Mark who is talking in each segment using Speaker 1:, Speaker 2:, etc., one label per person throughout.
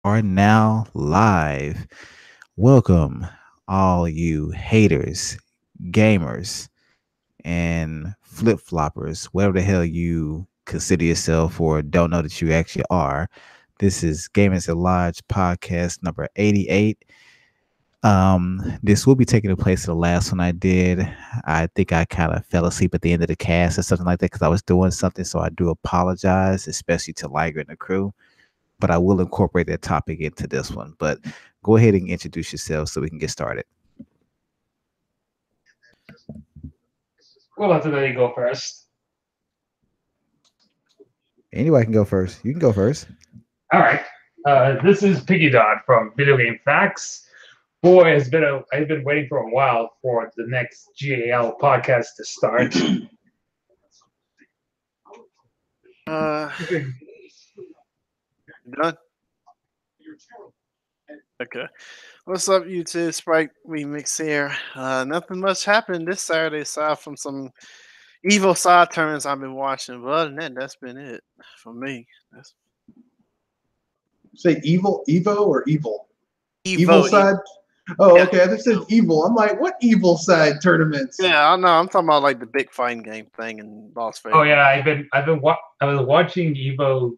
Speaker 1: Are now live. Welcome, all you haters, gamers, and flip floppers, whatever the hell you consider yourself or don't know that you actually are. This is Gamers at Large podcast number 88. This will be taking the place of the last one I did. I think I kind of fell asleep at the end of the cast or something like that because I was doing something. So I do apologize, especially to Liger and the crew, but I will incorporate that topic into this one. But go ahead and introduce yourself so we can get started.
Speaker 2: We'll let the lady go first.
Speaker 1: Anybody can go first. You can go first.
Speaker 2: All right. This is Piggy Dot from Video Game Facts. Boy, I've been waiting for a while for the next GAL podcast to start.
Speaker 3: Uh, done. Okay. What's up, YouTube? Sprite Remix here. Nothing much happened this Saturday aside from some evil side turns I've been watching. But other than that, that's been it for me. That's
Speaker 4: Say evil, Evo or evil?
Speaker 3: Evo.
Speaker 4: Side? Oh,
Speaker 3: Yeah.
Speaker 4: okay. I just said evil. I'm like, what evil side tournaments?
Speaker 3: Yeah, I know. I'm talking about like the big fighting game thing in Las Vegas.
Speaker 2: Oh yeah, I was watching Evo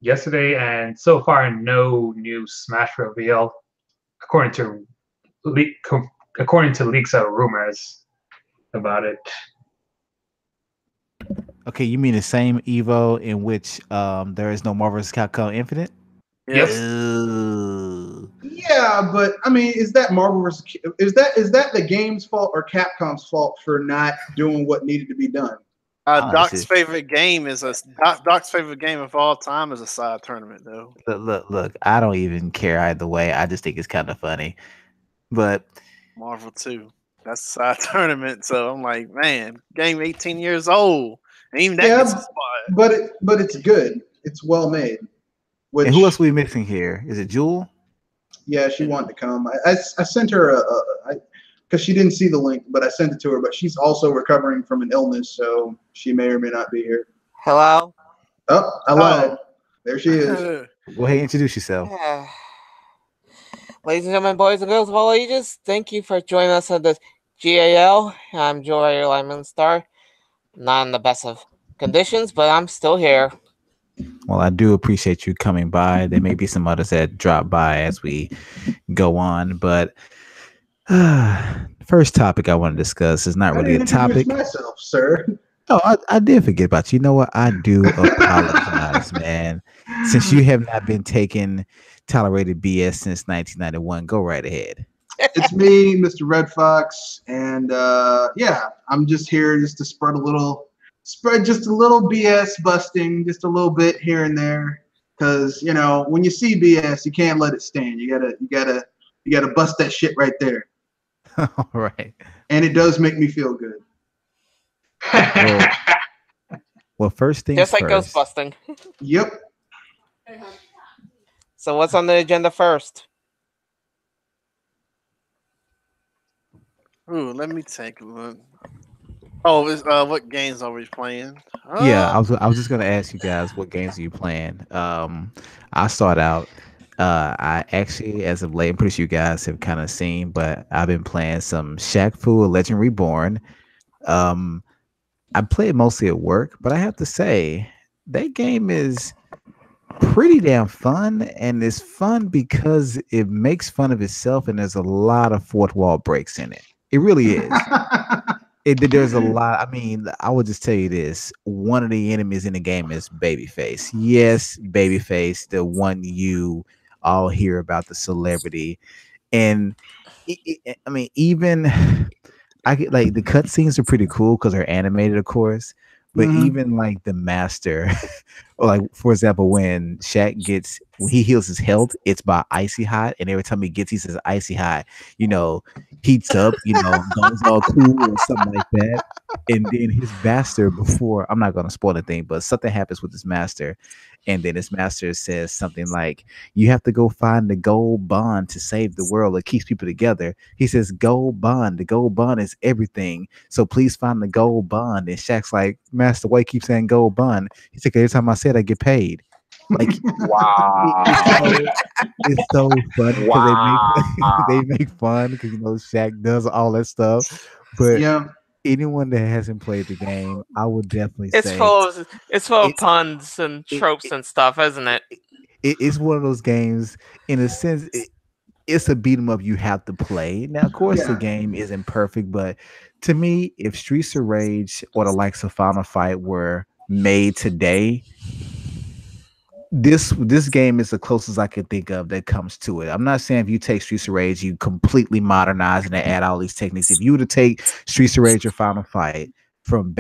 Speaker 2: yesterday, and so far no new Smash reveal, according to according to leaks or rumors about it.
Speaker 1: Okay, you mean the same Evo in which there is no Marvel vs. Capcom Infinite?
Speaker 3: Yes.
Speaker 1: Ugh.
Speaker 4: Yeah, but I mean, is that Marvel versus? Is that the game's fault or Capcom's fault for not doing what needed to be done?
Speaker 3: Doc's
Speaker 1: Honestly.
Speaker 3: favorite game is Doc's favorite game of all time is a side tournament though.
Speaker 1: Look, I don't even care either way. I just think it's kind of funny. But
Speaker 3: Marvel 2. That's a side tournament. So I'm like, man, game 18 years old. And even that
Speaker 4: Yeah,
Speaker 3: gets a spot.
Speaker 4: but it's good. It's well made. Which,
Speaker 1: and who else we mixing here? Is it Jewel?
Speaker 4: yeah, she wanted to come. I sent her because she didn't see the link, but I sent it to her. But she's also recovering from an illness, so she may or may not be here.
Speaker 5: Hello.
Speaker 4: Oh, I lied. There she is.
Speaker 1: Go ahead and introduce yourself.
Speaker 5: Ladies and gentlemen, boys and girls of all ages, thank you for joining us at the GAL. I'm Joy Lyman Star. Not in the best of conditions, but I'm still here.
Speaker 1: Well, I do appreciate you coming by. There may be some others that drop by as we go on, but first topic I want to discuss is not
Speaker 4: I
Speaker 1: really a
Speaker 4: didn't introduce
Speaker 1: topic.
Speaker 4: myself, sir.
Speaker 1: Oh, I did forget about you. You know what? I do apologize, man. Since you have not been taking tolerated BS since 1991, go right ahead.
Speaker 4: It's me, Mr. Red Fox, and yeah, I'm just here just to spread just a little BS busting, just a little bit here and there, because when you see BS, you can't let it stand. You gotta bust that shit right there,
Speaker 1: All right.
Speaker 4: and it does make me feel good.
Speaker 1: Well, first things
Speaker 5: Just like
Speaker 1: first.
Speaker 5: ghost busting.
Speaker 4: Yep.
Speaker 5: So what's on the agenda first?
Speaker 3: Ooh, let me take a look. Oh, what games are we playing?
Speaker 1: Yeah, I was just gonna ask you guys what games are you playing. I'll start out. I actually, as of late, I'm pretty sure you guys have kind of seen, but I've been playing some Shaq Fu: A Legend Reborn. Um, I play it mostly at work, but I have to say that game is pretty damn fun, and it's fun because it makes fun of itself, and there's a lot of fourth wall breaks in it. It really is. There's a lot. I mean, I would just tell you this: one of the enemies in the game is Babyface. Yes, Babyface, the one you all hear about, the celebrity, and I mean, even I get like the cutscenes are pretty cool because they're animated, of course. But even like the master, or like for example, when when he heals his health, it's by icy hot, and every time he says icy hot, heats up, goes all cool or something like that. And then his master, before I'm not gonna spoil anything, but something happens with his master, and then his master says something like, "You have to go find the gold bond to save the world. It keeps people together." He says, "Gold bond. The gold bond is everything. So please find the gold bond." And Shaq's like, "Master, why you keep saying gold bond?" He's like, "Every time I say it, I get paid." Like
Speaker 6: Wow.
Speaker 1: it's so funny because
Speaker 6: Wow.
Speaker 1: they make fun because Shaq does all that stuff. But
Speaker 4: Yeah,
Speaker 1: anyone that hasn't played the game, I would definitely
Speaker 5: It's
Speaker 1: say
Speaker 5: full of
Speaker 1: it's
Speaker 5: puns and
Speaker 1: it,
Speaker 5: tropes and stuff, isn't it?
Speaker 1: it's one of those games in a sense. It's a beat 'em up you have to play. Now, of course, the
Speaker 4: yeah,
Speaker 1: game isn't perfect, but to me, if Streets of Rage or the likes of Final Fight were made today, this game is the closest I can think of that comes to it. I'm not saying if you take Streets of Rage, you completely modernize and add all these techniques. If you were to take Streets of Rage or Final Fight from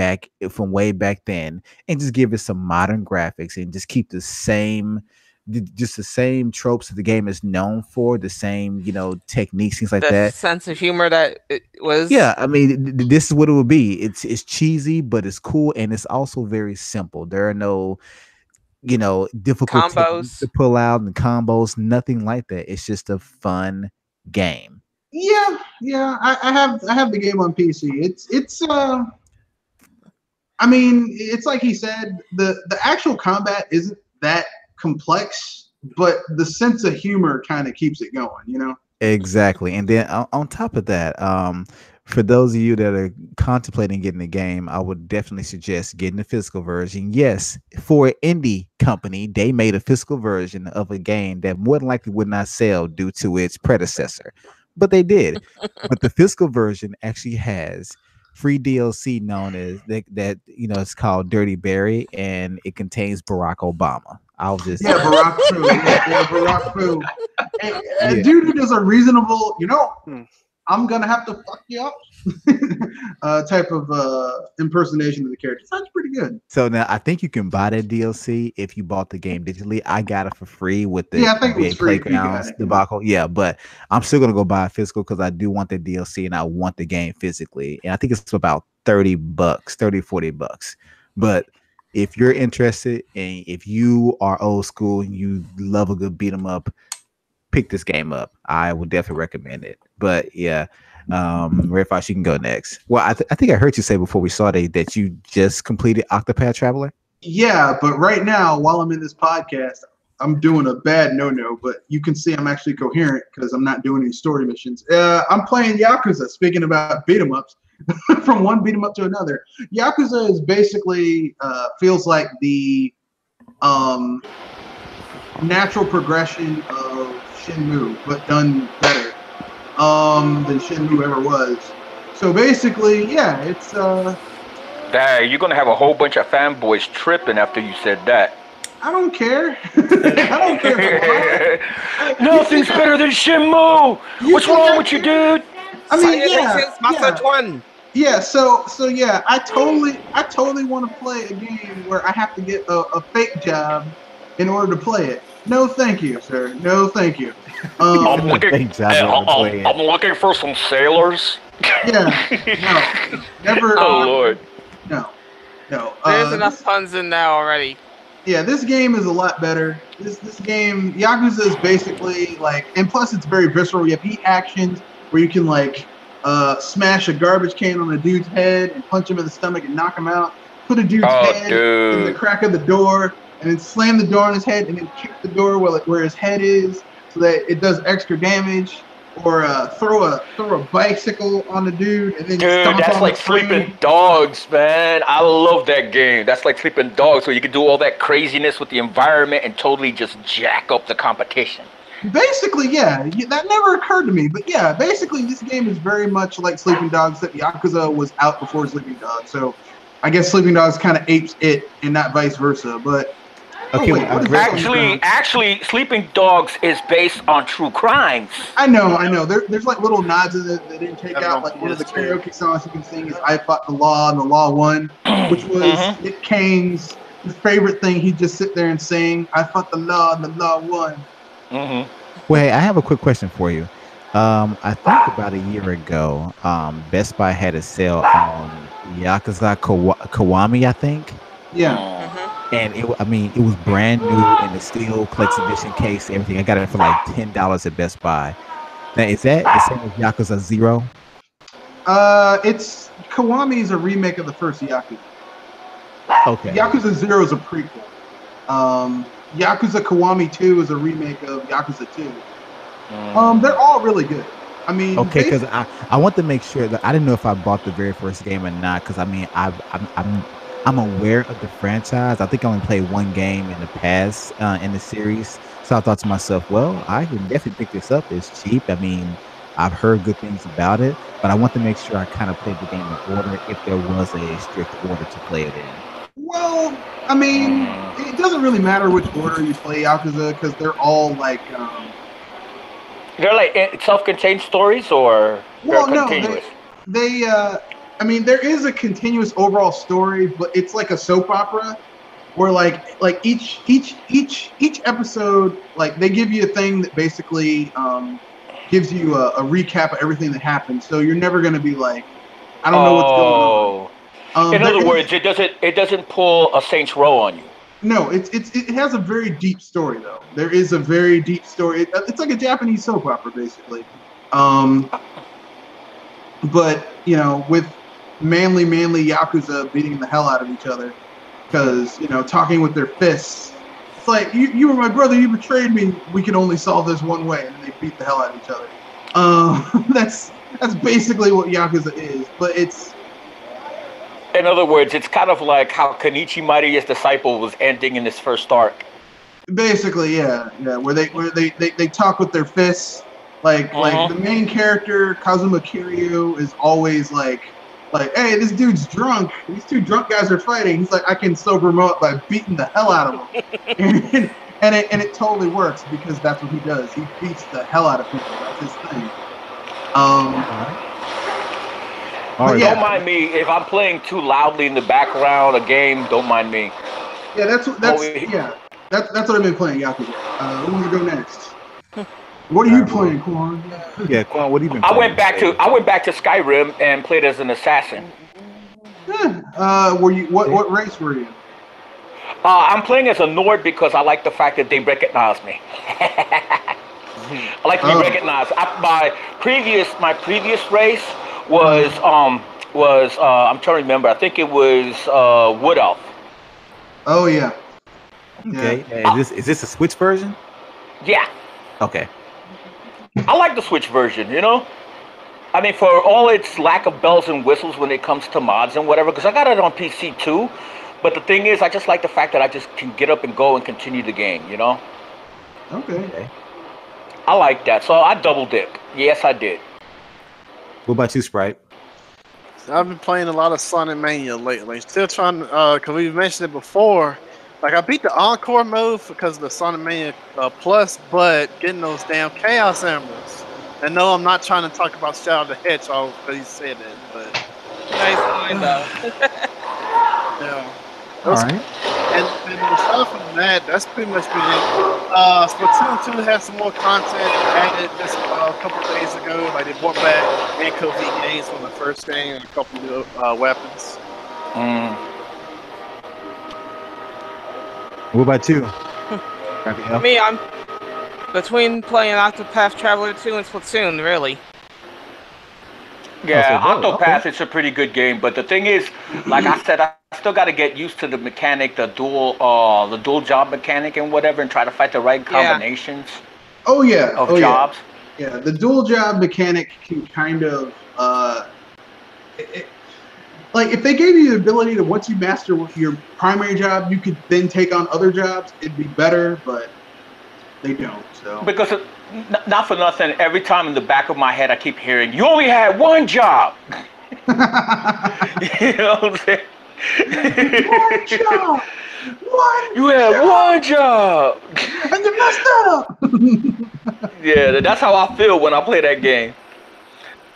Speaker 1: way back then and just give it some modern graphics and just keep just the same tropes that the game is known for, the same, techniques, things like
Speaker 5: The
Speaker 1: that.
Speaker 5: sense of humor that it was
Speaker 1: Yeah, I mean, this is what it would be. It's cheesy, but it's cool, and it's also very simple. There are no difficult techniques to
Speaker 5: combos.
Speaker 1: pull out and combos, nothing like that. It's just a fun game.
Speaker 4: yeah. I have the game on PC. It's. I mean, it's like he said, the actual combat isn't that complex, but the sense of humor kind of keeps it going.
Speaker 1: Exactly. And then on top of that, for those of you that are contemplating getting the game, I would definitely suggest getting the physical version. Yes, for an indie company, they made a physical version of a game that more than likely would not sell due to its predecessor, but they did. But the physical version actually has free DLC known as it's called Dirty Barry, and it contains Barack Obama. I was just
Speaker 4: Yeah, Barack Fu. Yeah, Barack Fu. A
Speaker 1: yeah.
Speaker 4: dude who does a reasonable,
Speaker 3: Hmm.
Speaker 4: I'm gonna have to fuck you up type of impersonation of the character. Sounds pretty good.
Speaker 1: So now I think you can buy that DLC if you bought the game digitally. I got it for free with the
Speaker 4: Yeah, I think it was
Speaker 1: NBA
Speaker 4: free if you got
Speaker 1: Playgrounds
Speaker 4: it.
Speaker 1: debacle. Yeah, but I'm still gonna go buy a physical because I do want the DLC and I want the game physically. And I think it's about $30, 30, $40. But if you're interested and if you are old school and you love a good beat 'em up, pick this game up. I would definitely recommend it. But yeah, Red Fox, you can go next. Well, I think I heard you say before we started that you just completed Octopath Traveler.
Speaker 4: Yeah, but right now, while I'm in this podcast, I'm doing a bad no-no, but you can see I'm actually coherent because I'm not doing any story missions. I'm playing Yakuza, speaking about beat 'em ups, from one beat 'em up to another. Yakuza is basically, feels like the natural progression of Shenmue, but done better than Shenmue ever was. So basically, yeah, it's
Speaker 6: Dang, you're gonna have a whole bunch of fanboys tripping after you said that.
Speaker 4: I don't care. I don't care.
Speaker 6: Nothing's better than Shenmue. What's wrong with you, dude?
Speaker 4: I mean,
Speaker 5: Citations, message one.
Speaker 4: yeah. So yeah, I totally want to play a game where I have to get a fake job in order to play it. No, thank you, sir. No, thank you.
Speaker 6: I'm looking.
Speaker 1: Thank job ever playing.
Speaker 6: I'm looking for some sailors.
Speaker 4: Yeah, no, never.
Speaker 6: Oh Lord.
Speaker 4: No.
Speaker 5: There's enough puns in there already.
Speaker 4: Yeah, this game is a lot better. This game, Yakuza is basically like, and plus it's very visceral. You have heat actions where you can like smash a garbage can on a dude's head and punch him in the stomach and knock him out. Put a dude's head in the crack of the door and then slam the door on his head and then kick the door where his head is so that it does extra damage. Or throw a bicycle on the dude and then
Speaker 6: Dude, that's like Sleeping Dogs, man. I love that game. That's like Sleeping Dogs, where you can do all that craziness with the environment and totally just jack up the competition.
Speaker 4: Basically, yeah, that never occurred to me. But yeah, basically, this game is very much like Sleeping Dogs. That Yakuza was out before Sleeping Dogs, so I guess Sleeping Dogs kind of apes it and not vice versa. But
Speaker 1: okay,
Speaker 6: actually, Sleeping Dogs is based on true crimes.
Speaker 4: I know. There's like little nods in it. They didn't take out like one of the karaoke songs you can sing is "I Fought the Law" and "The Law Won," which was Nick Kane's favorite thing. He'd just sit there and sing, "I fought the law and the law won."
Speaker 1: Well, hey, I have a quick question for you. I think about a year ago, Best Buy had a sale on Yakuza Kiwami, I think.
Speaker 4: Yeah.
Speaker 1: And it was brand new in the steel collection edition case, everything. I got it for like $10 at Best Buy. Now, is that the same as Yakuza 0?
Speaker 4: It's Kiwami is a remake of the first Yakuza.
Speaker 1: Okay.
Speaker 4: Yakuza 0 is a prequel. Yakuza Kiwami 2 is a remake of Yakuza 2. They're all really good. I mean,
Speaker 1: Okay, because I want to make sure that I didn't know if I bought the very first game or not. Because I mean, I'm aware of the franchise. I think I only played one game in the past in the series, so I thought to myself, well, I can definitely pick this up. It's cheap. I mean, I've heard good things about it, but I want to make sure I kind of played the game in order if there was a strict order to play it in.
Speaker 4: well, I mean, it doesn't really matter which order you play Yakuza because they're all like.
Speaker 6: They're like self-contained stories, or they're
Speaker 4: Well, no,
Speaker 6: continuous.
Speaker 4: I mean, there is a continuous overall story, but it's like a soap opera, where like each episode, like they give you a thing that basically gives you a recap of everything that happened. So you're never gonna be like, I don't know what's going on.
Speaker 6: In
Speaker 4: There
Speaker 6: other
Speaker 4: is-
Speaker 6: words, it doesn't pull a Saints Row on you.
Speaker 4: No, it has a very deep story though. There is a very deep story. It's like a Japanese soap opera basically. But you know, with manly Yakuza beating the hell out of each other because talking with their fists. It's like you were my brother. You betrayed me. We can only solve this one way, and they beat the hell out of each other. That's basically what Yakuza is. But it's
Speaker 6: In other words, it's kind of like how Kenichi Mightiest Disciple was ending in his first arc.
Speaker 4: basically where they talk with their fists. Like the main character Kazuma Kiryu is always like, hey, this dude's drunk. These two drunk guys are fighting. He's like, I can sober him up by beating the hell out of him. and it totally works because that's what he does. He beats the hell out of people. That's his thing.
Speaker 6: Don't mind me if I'm playing too loudly in the background a game. Don't mind me.
Speaker 4: Yeah, that's what I've been playing. Yakuza. Who wants to go next? What are you playing, Quan?
Speaker 1: Yeah, Quan, what have you been playing?
Speaker 6: I went back to Skyrim and played as an assassin.
Speaker 4: Were you what race were you?
Speaker 6: I'm playing as a Nord because I like the fact that they recognize me. I like to be recognized. My previous race was I'm trying to remember. I think it was Wood Elf.
Speaker 4: Oh yeah.
Speaker 1: Okay. Yeah. Is this a Switch version?
Speaker 6: Yeah.
Speaker 1: Okay.
Speaker 6: I like the Switch version, I mean, for all its lack of bells and whistles when it comes to mods and whatever, because I got it on PC too. But the thing is, I just like the fact that I just can get up and go and continue the game,
Speaker 4: Okay.
Speaker 6: I like that. So I double dip. Yes, I did.
Speaker 1: What about you, Sprite?
Speaker 3: I've been playing a lot of Sonic Mania lately. Still trying, because we've mentioned it before. Like, I beat the Encore mode because of the Sonic Mania Plus, but getting those damn Chaos Emeralds. And no, I'm not trying to talk about Shadow the Hedgehog because he said it, but...
Speaker 5: Nice line, though.
Speaker 3: Yeah.
Speaker 1: All right.
Speaker 3: And aside from that, that's pretty much been it. Splatoon 2 has some more content added just a couple days ago. Like, they brought back Anko V games from the first game and a couple new weapons.
Speaker 1: What about you?
Speaker 5: Me, I'm between playing Octopath Traveler 2 and Splatoon, really.
Speaker 6: Yeah, Octopath is a pretty good game, but the thing is, like I said, I still got to get used to the mechanic, the dual job mechanic and whatever, and try to find the right combinations.
Speaker 4: Oh yeah.
Speaker 6: Of jobs.
Speaker 4: Yeah, the dual job mechanic can kind of like if they gave you the ability to once you master your primary job, you could then take on other jobs. It'd be better, but they don't. So
Speaker 6: because not for nothing, every time in the back of my head I keep hearing, "You only had one job." You know what I'm saying?
Speaker 4: One job.
Speaker 6: You had one job.
Speaker 4: And you messed that up.
Speaker 6: Yeah, that's how I feel when I play that game.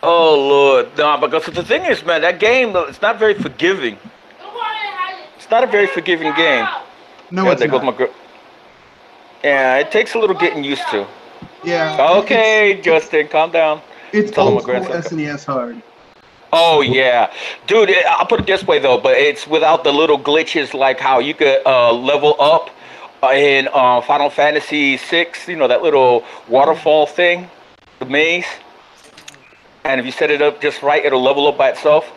Speaker 6: Oh Lord, no, because the thing is, man, that game it's not very forgiving. It's not a very forgiving game.
Speaker 4: No, it's not.
Speaker 6: Goes my yeah, it takes a little getting used to.
Speaker 4: Yeah.
Speaker 6: Okay, Justin, calm down.
Speaker 4: It's old school SNES hard.
Speaker 6: Oh yeah, dude. I'll put it this way though, but it's without the little glitches like how you could level up in Final Fantasy VI. You know that little waterfall thing, the maze. And if you set it up just right, it'll level up by itself.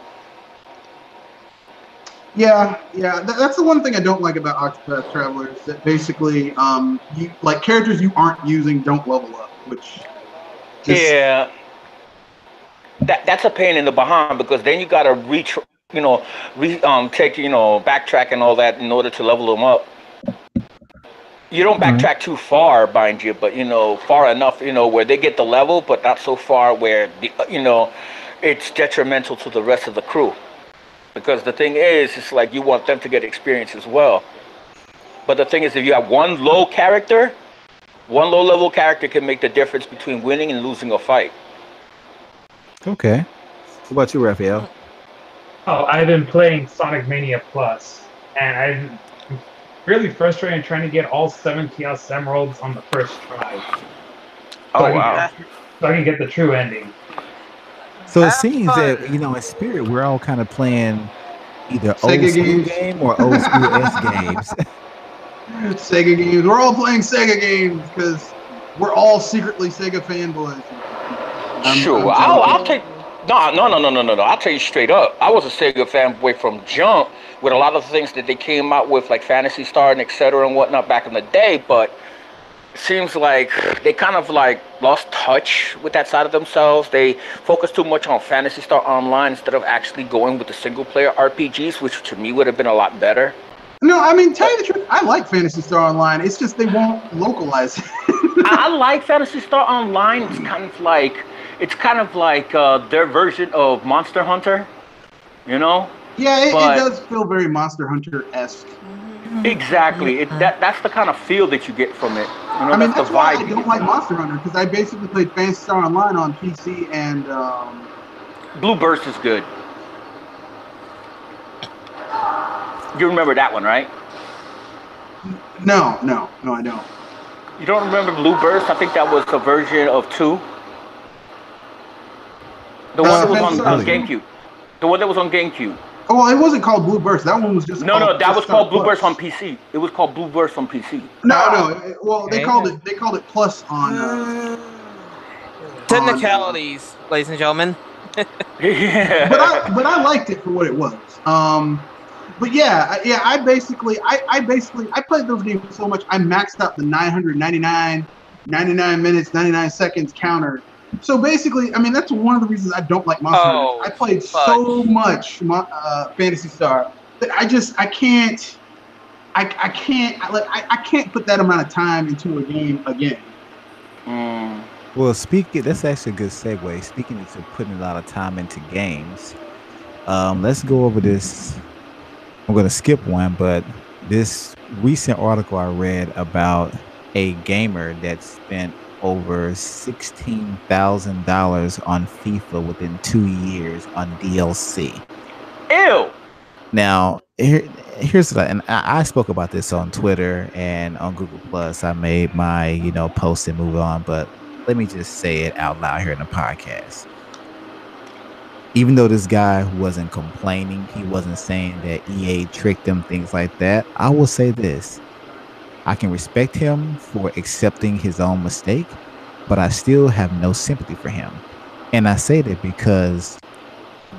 Speaker 4: Yeah, that's the one thing I don't like about Octopath Traveler is that basically, you like characters you aren't using don't level up, which just
Speaker 6: Yeah, that's a pain in the behind because then you gotta take backtrack and all that in order to level them up. You don't
Speaker 1: All right.
Speaker 6: backtrack too far, mind you, but far enough, where they get the level, but not so far where it's detrimental to the rest of the crew. Because the thing is, it's like you want them to get experience as well. But the thing is, if you have one low level character can make the difference between winning and losing a fight.
Speaker 1: Okay. What about you, Raphael?
Speaker 2: Oh, I've been playing Sonic Mania Plus, and I'm really frustrated trying to get all 7 Chaos Emeralds on the first try, so
Speaker 6: Oh
Speaker 2: I can
Speaker 6: wow.
Speaker 2: get, so I can get the true ending.
Speaker 1: So it
Speaker 3: Have
Speaker 1: seems
Speaker 3: fun.
Speaker 1: that in spirit we're all kind of playing either old
Speaker 4: Sega
Speaker 1: school
Speaker 4: games.
Speaker 1: game or old school S games.
Speaker 4: Sega games. We're all playing Sega games because we're all secretly Sega fanboys.
Speaker 6: Sure.
Speaker 4: I'm
Speaker 6: I'll,
Speaker 4: telling
Speaker 6: I'll
Speaker 4: you.
Speaker 6: take. No, no, no, no, no, no, no. I'll tell you straight up. I was a Sega fanboy from jump with a lot of things that they came out with, like Fantasy Star and etc. and whatnot back in the day. But it seems like they kind of like lost touch with that side of themselves. They focused too much on Fantasy Star Online instead of actually going with the single player RPGs, which to me would have been a lot better.
Speaker 4: No, I mean, tell
Speaker 6: But
Speaker 4: you the truth, I like Fantasy Star Online. It's just they won't localize it.
Speaker 6: I like Fantasy Star Online. It's kind of like their version of Monster Hunter, you know.
Speaker 4: Yeah, it
Speaker 6: But
Speaker 4: does feel very Monster Hunter esque.
Speaker 6: exactly, that's the kind of feel that you get from it.
Speaker 4: I mean,
Speaker 6: That's the
Speaker 4: that's why
Speaker 6: vibe
Speaker 4: I
Speaker 6: you
Speaker 4: don't
Speaker 6: get
Speaker 4: like
Speaker 6: from it.
Speaker 4: Monster Hunter because I basically played Fantasy Star Online on PC and
Speaker 6: Blue Burst is good. You remember that one, right?
Speaker 4: no, I don't.
Speaker 6: You don't remember Blue Burst? I think that was a version of 2. The one that was
Speaker 4: Fantasy
Speaker 6: on,
Speaker 4: Star
Speaker 6: on
Speaker 4: 2?
Speaker 6: GameCube. The one that was on GameCube.
Speaker 4: Oh, well, it wasn't called Blue Burst. That one was just
Speaker 6: No,
Speaker 4: called
Speaker 6: no, that
Speaker 4: Fantasy
Speaker 6: was
Speaker 4: Star
Speaker 6: called Blue Burst on
Speaker 4: Plus.
Speaker 6: PC. It was called Blue Burst on PC.
Speaker 4: No. Well,
Speaker 5: Okay.
Speaker 4: they called it Plus on.
Speaker 5: Technicalities, ladies and gentlemen.
Speaker 6: Yeah.
Speaker 4: But I liked it for what it was. But yeah, I basically I played those games so much I maxed out the 99 minutes, 99 seconds counter. So basically, I mean that's one of the reasons I don't like Monster Hunter.
Speaker 5: Oh,
Speaker 4: I played
Speaker 5: fudge.
Speaker 4: so much Fantasy Star that I can't I can't put that amount of time into a game again.
Speaker 6: Mm.
Speaker 1: Well, that's actually a good segue. Speaking into putting a lot of time into games, let's go over this. I'm going to skip one, but this recent article I read about a gamer that spent over $16,000 on FIFA within 2 years on DLC.
Speaker 6: Ew.
Speaker 1: Now, here's what and I spoke about this on Twitter and on Google Plus. I made my post and move on, but let me just say it out loud here in the podcast. Even though this guy wasn't complaining, he wasn't saying that EA tricked him, things like that. I will say this: I can respect him for accepting his own mistake, but I still have no sympathy for him. And I say that because,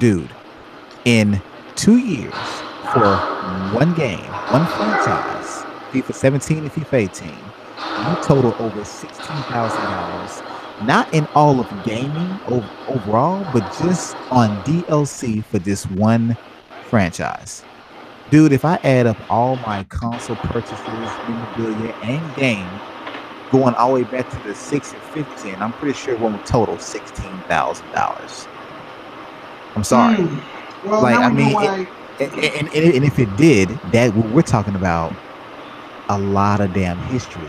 Speaker 1: dude, in 2 years for one game, one franchise, FIFA 17 and FIFA 18, you total over $16,000, not in all of gaming overall, but just on DLC for this one franchise. Dude, if I add up all my console purchases, memorabilia, and game, going all the way back to the 6 and 15, I'm pretty sure it won't total $16,000. I'm sorry.
Speaker 4: Well,
Speaker 1: Like,
Speaker 4: now
Speaker 1: I
Speaker 4: we know
Speaker 1: mean,
Speaker 4: why.
Speaker 1: and if it did, that we're talking about a lot of damn history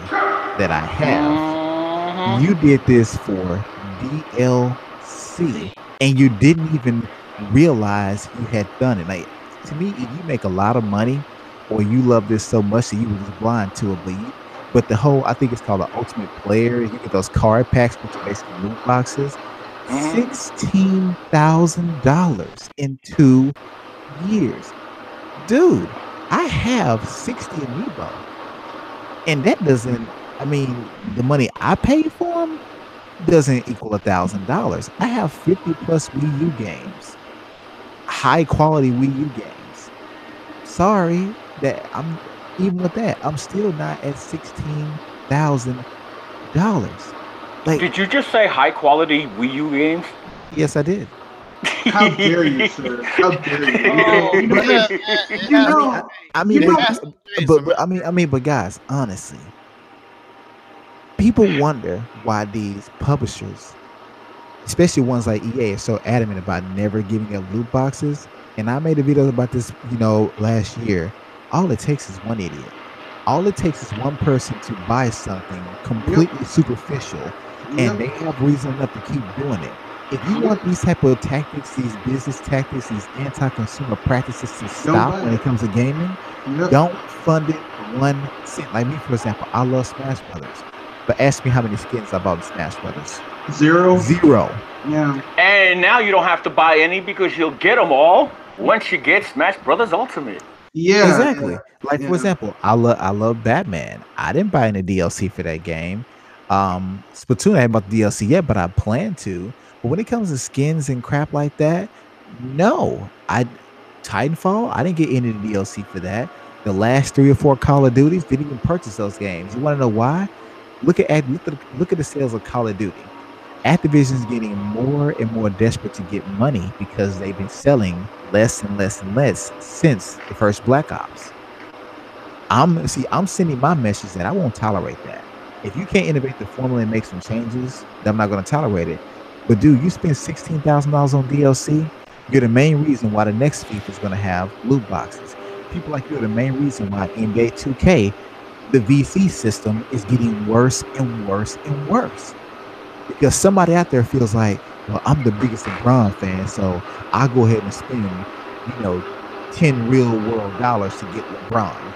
Speaker 1: that I have.
Speaker 6: Mhm.
Speaker 1: You did this for DLC, and you didn't even realize you had done it. Like, to me, if you make a lot of money, or you love this so much that you were just blind to it, but the whole, I think it's called the Ultimate Player. You get those card packs, which are basically loot boxes. $16,000 in 2 years. Dude, I have 60 amiibo. And that doesn't, I mean, the money I paid for them doesn't equal $1,000. I have 50 plus Wii U games, high quality Wii U games. sorry that I'm even with that, I'm still not at $16,000. Like,
Speaker 6: Did you just say high quality Wii U games?
Speaker 1: yes, I did.
Speaker 4: How dare you, sir? How dare you?
Speaker 2: Oh,
Speaker 3: Yeah, it
Speaker 4: You
Speaker 3: has
Speaker 1: I mean,
Speaker 4: know,
Speaker 1: I
Speaker 4: you
Speaker 1: mean,
Speaker 3: it
Speaker 1: but
Speaker 4: know.
Speaker 3: has to pay some.
Speaker 1: but guys, honestly, people wonder why these publishers, especially ones like EA, are so adamant about never giving up loot boxes. And I made a video about this, last year. All it takes is one idiot. All it takes is one person to buy something
Speaker 4: Yep,
Speaker 1: completely superficial, and
Speaker 4: yep,
Speaker 1: they have reason enough to keep doing it. If you
Speaker 4: yep.
Speaker 1: want these type of tactics, these business tactics, these anti-consumer practices to
Speaker 4: Don't
Speaker 1: stop
Speaker 4: buy
Speaker 1: when
Speaker 4: it.
Speaker 1: it comes to gaming,
Speaker 4: Yep.
Speaker 1: don't fund it 1 cent. Like me, for example, I love Smash Brothers, but ask me how many skins I bought in Smash Brothers.
Speaker 4: Zero.
Speaker 1: Zero.
Speaker 4: Yeah.
Speaker 6: And now you don't have to buy any because you'll get them all once you get Smash Brothers Ultimate.
Speaker 4: Yeah. Yeah.
Speaker 1: Exactly. Like for
Speaker 4: Yeah.
Speaker 1: example, I love Batman. I didn't buy any DLC for that game. Splatoon, I haven't bought the DLC yet, but I plan to. But when it comes to skins and crap like that, no. Titanfall, I didn't get any of the DLC for that. The last 3 or 4 Call of Duties didn't even purchase those games. You want to know why? Look at the sales of Call of Duty. Activision's getting more and more desperate to get money because they've been selling less and less and less since the first Black Ops. I'm sending my message that I won't tolerate that. If you can't innovate the formula and make some changes, then I'm not going to tolerate it. But dude, you spend $16,000 on DLC. You're the main reason why the next FIFA is going to have loot boxes. People like you are the main reason why NBA 2K, the VC system, is getting worse and worse and worse. Because somebody out there feels like, well, I'm the biggest LeBron fan, so I'll go ahead and spend, you know, 10 real world dollars to get LeBron.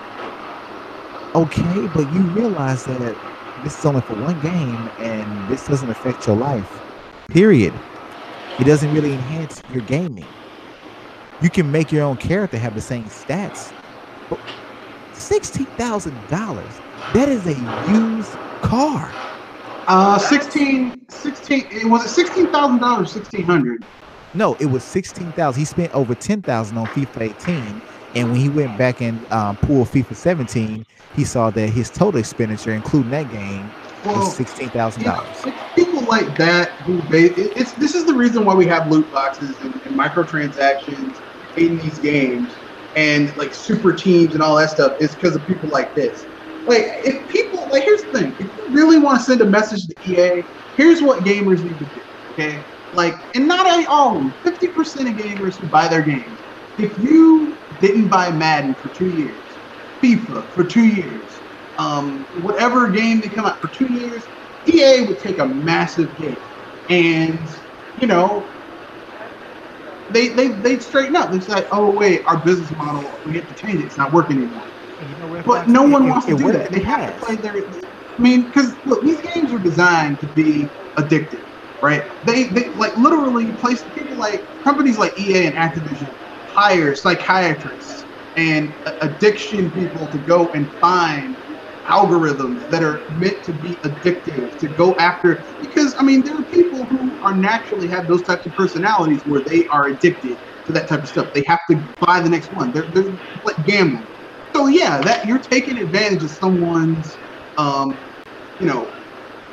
Speaker 1: Okay, but you realize that this is only for one game and this doesn't affect your life. Period. It doesn't really enhance your gaming. You can make your own character have the same stats, but $16,000. That is a used car.
Speaker 4: 16. Was it $16,000? 1,600.
Speaker 1: No, it was 16,000. He spent over 10,000 on FIFA 18, and when he went back and pulled FIFA 17, he saw that his total expenditure, including that game, was
Speaker 4: Well,
Speaker 1: $16,000.
Speaker 4: it's people like that who this is the reason why we have loot boxes and microtransactions in these games and like super teams and all that stuff is because of people like this. Like if people like here's the thing, if you really want to send a message to EA, here's what gamers need to do. Okay. Like, and not all of them, 50% of gamers who buy their games. If you didn't buy Madden for 2 years, FIFA for 2 years, whatever game they come out for 2 years, EA would take a massive hit, and you know they'd straighten up. They'd say, "Oh wait, our business model, we have to change it. It's not working anymore." But no one wants to do that. They have to play their. I mean, because look, these games are designed to be addictive, right? They like literally place people like companies like EA and Activision hire psychiatrists and addiction people to go and find algorithms that are meant to be addictive to go after, because I mean there are people who are naturally have those types of personalities where they are addicted to that type of stuff. They have to buy the next one. They're like gambling. So yeah, that you're taking advantage of someone's you know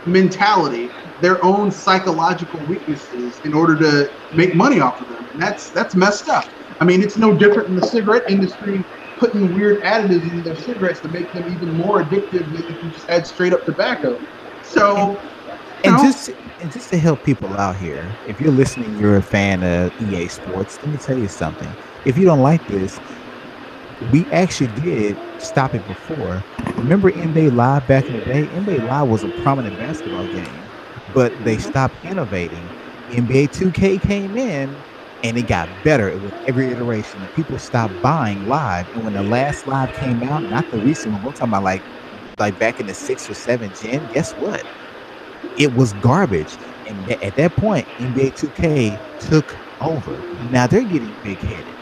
Speaker 4: mentality, their own psychological weaknesses in order to make money off of them, and that's messed up. I mean, it's no different in the cigarette industry putting weird additives in their cigarettes to make them even more addictive than if you just add straight up tobacco. So,
Speaker 1: And just to help people out here, if you're listening, you're a fan of EA Sports. Let me tell you something. If you don't like this, we actually did stop it before. Remember NBA Live back in the day? NBA Live was a prominent basketball game, but they stopped innovating. NBA 2K came in and it got better with every iteration. And people stopped buying Live. And when the last Live came out, not the recent one, we're talking about like back in the 6 or 7 gen, guess what? It was garbage. And at that point, NBA 2K took over. Now they're getting big headed.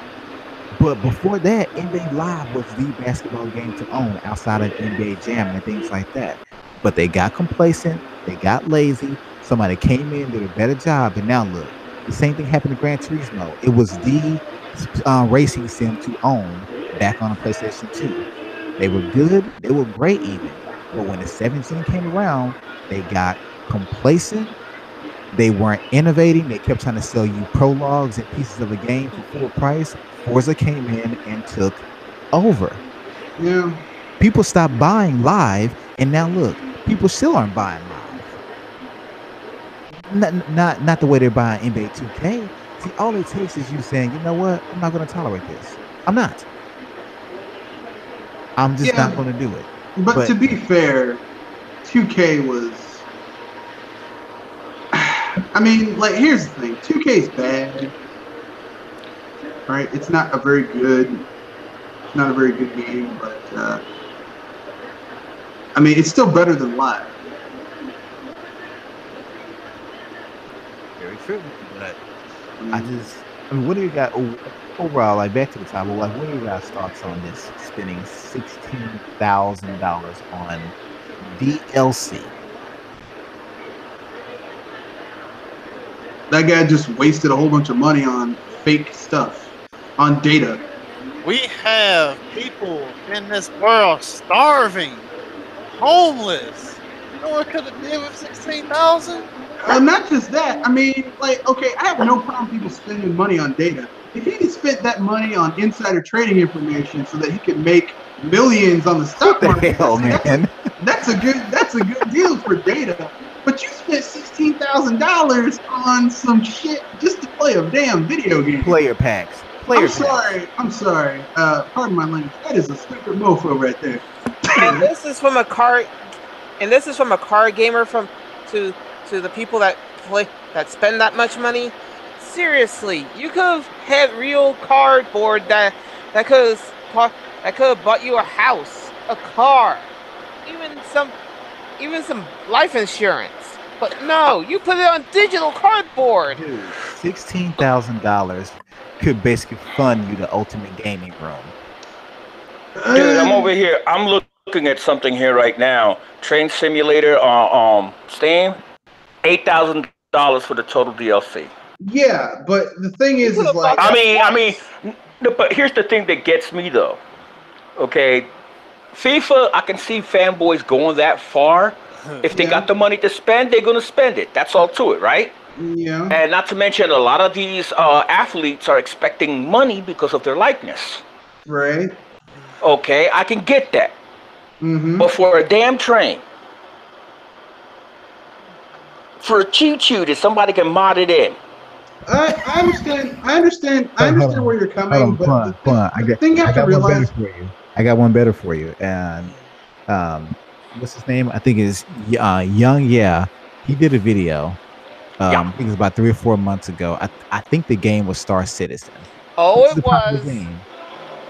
Speaker 1: But before that, NBA Live was the basketball game to own outside of NBA Jam and things like that. But they got complacent, they got lazy. Somebody came in, did a better job, and now look, the same thing happened to Gran Turismo. It was the racing sim to own back on the PlayStation 2. They were good. They were great even. But when the 17 came around, they got complacent. They weren't innovating. They kept trying to sell you prologues and pieces of the game for full price. Forza came in and took over.
Speaker 4: Yeah.
Speaker 1: People stopped buying live, and now look, people still aren't buying live. Not the way they're buying NBA 2K. See, all it takes is you saying, you know what, I'm not going to tolerate this. I'm not. I'm just not going to do it.
Speaker 4: But to be fair, 2K was. I mean, like, here's the thing: 2K is bad, right? It's not a very good game, but I mean, it's still better than live.
Speaker 1: Very true. But I mean, what do you got overall? Like, back to the topic. Like, what are your guys' thoughts on this? Spending $16,000 on DLC.
Speaker 4: That guy just wasted a whole bunch of money on fake stuff, on data.
Speaker 3: We have people in this world starving, homeless. You know what could have did with 16,000?
Speaker 4: Not just that. I mean, like, okay, I have no problem people spending money on data. If he had spent that money on insider trading information so that he could make millions on the stock market, that's a good deal for data. But you spent $16,000 on some shit just to play a damn video game.
Speaker 1: Player packs.
Speaker 4: I'm sorry. Pardon my language. That is a stupid mofo right there.
Speaker 5: And this is from a card gamer to the people that spend that much money. Seriously, you could have had real cardboard that could have bought you a house, a car, even some life insurance. But no, you put it on digital cardboard.
Speaker 1: Dude, $16,000 could basically fund you the ultimate gaming room.
Speaker 6: Dude, I'm over here. I'm looking at something here right now. Train Simulator on Steam, $8,000 for the total DLC.
Speaker 4: Yeah, but the thing is like.
Speaker 6: I mean, but here's the thing that gets me though. Okay, FIFA, I can see fanboys going that far. If they got the money to spend, they're gonna spend it. That's all to it, right?
Speaker 4: Yeah.
Speaker 6: And not to mention, a lot of these athletes are expecting money because of their likeness.
Speaker 4: Right.
Speaker 6: Okay, I can get that.
Speaker 4: Mm-hmm.
Speaker 6: But for a damn train, for a choo-choo that somebody can mod it in.
Speaker 4: I understand where you're coming, but the thing you have to realize.
Speaker 1: I got one better for you. And what's his name? I think it's Young. Yeah, he did a video. I think it was about 3 or 4 months ago. I think the game was Star Citizen.
Speaker 5: Oh, it was.
Speaker 1: Game.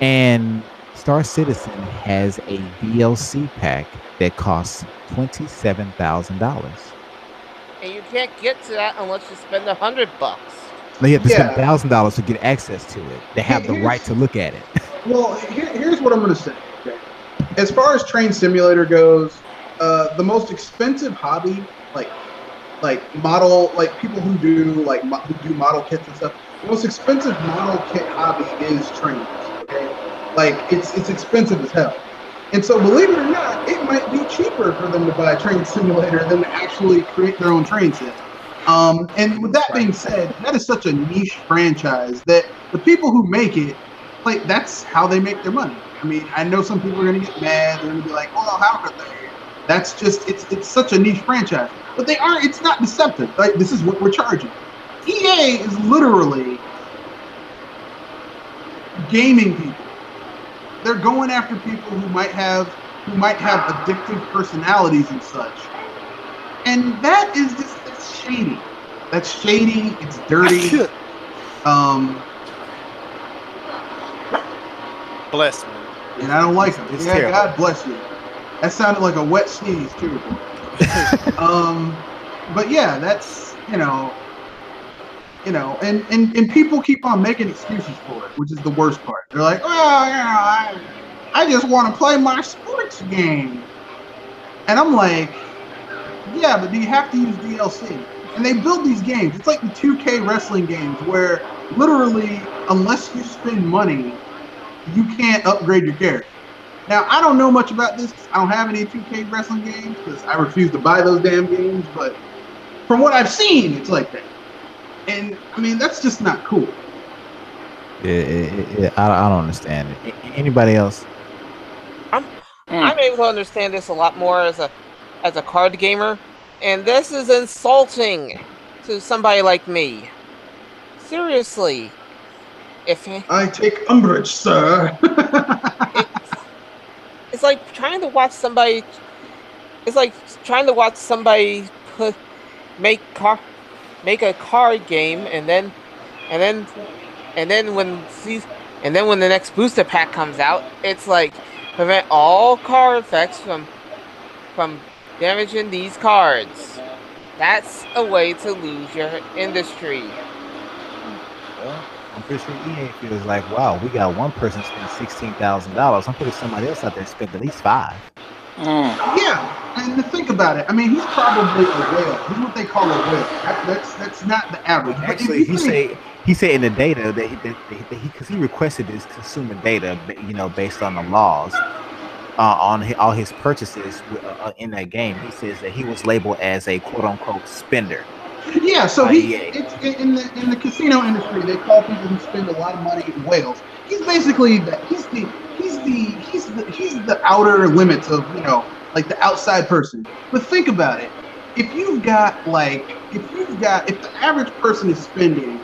Speaker 1: And Star Citizen has a DLC pack that costs $27,000.
Speaker 5: And you can't get to that unless you spend $100.
Speaker 1: They have to spend $1,000 to get access to it. They have the right to look at it.
Speaker 4: Well, here's what I'm going to say. Okay? As far as Train Simulator goes, the most expensive hobby, like model, like people who do model kits and stuff. The most expensive model kit hobby is trains. Okay, like it's expensive as hell. And so, believe it or not, it might be cheaper for them to buy a Train Simulator than to actually create their own train set. And with that being said, that is such a niche franchise that the people who make it, like, that's how they make their money. I mean, I know some people are going to get mad. They're going to be like, well, how could they? That's just, it's such a niche franchise. But they are, it's not deceptive. Like, this is what we're charging. EA is literally gaming people. They're going after people who might have addictive personalities and such. And that is just, it's shady. That's shady. It's dirty.
Speaker 3: Bless me.
Speaker 4: And I don't like them.
Speaker 1: It's
Speaker 4: yeah,
Speaker 1: terrible.
Speaker 4: God bless you. That sounded like a wet sneeze too. But yeah, that's and people keep on making excuses for it, which is the worst part. They're like, well, I just want to play my sports game. And I'm like, yeah, but do you have to use DLC? And they build these games. It's like the 2K wrestling games where literally, unless you spend money, you can't upgrade your character. Now, I don't know much about this. I don't have any 2K wrestling games because I refuse to buy those damn games. But from what I've seen, it's like that. And I mean, that's just not cool.
Speaker 1: I don't understand it. Anybody else?
Speaker 5: I'm able to understand this a lot more as a card gamer, and this is insulting to somebody like me. Seriously, if
Speaker 4: I take umbrage, sir.
Speaker 5: it's like trying to watch somebody. It's like trying to watch somebody make a card game, and then when the next booster pack comes out, it's like prevent all card effects from damaging these cards. That's a way to lose your industry.
Speaker 1: Well, I'm pretty sure EA feels like, wow, we got one person spend $16,000. I'm pretty somebody else out there spent at least $5.
Speaker 4: Yeah, and to think about it, I mean, he's probably a whale. He's what they call a whale. That's not the average.
Speaker 1: Actually, he said in the data that because he requested this consumer data, based on the laws on all his purchases in that game. He says that he was labeled as a quote unquote spender.
Speaker 4: Yeah, so it's in the casino industry, they call people who spend a lot of money whales. He's basically he's the outer limits of like the outside person. But think about it. If the average person is spending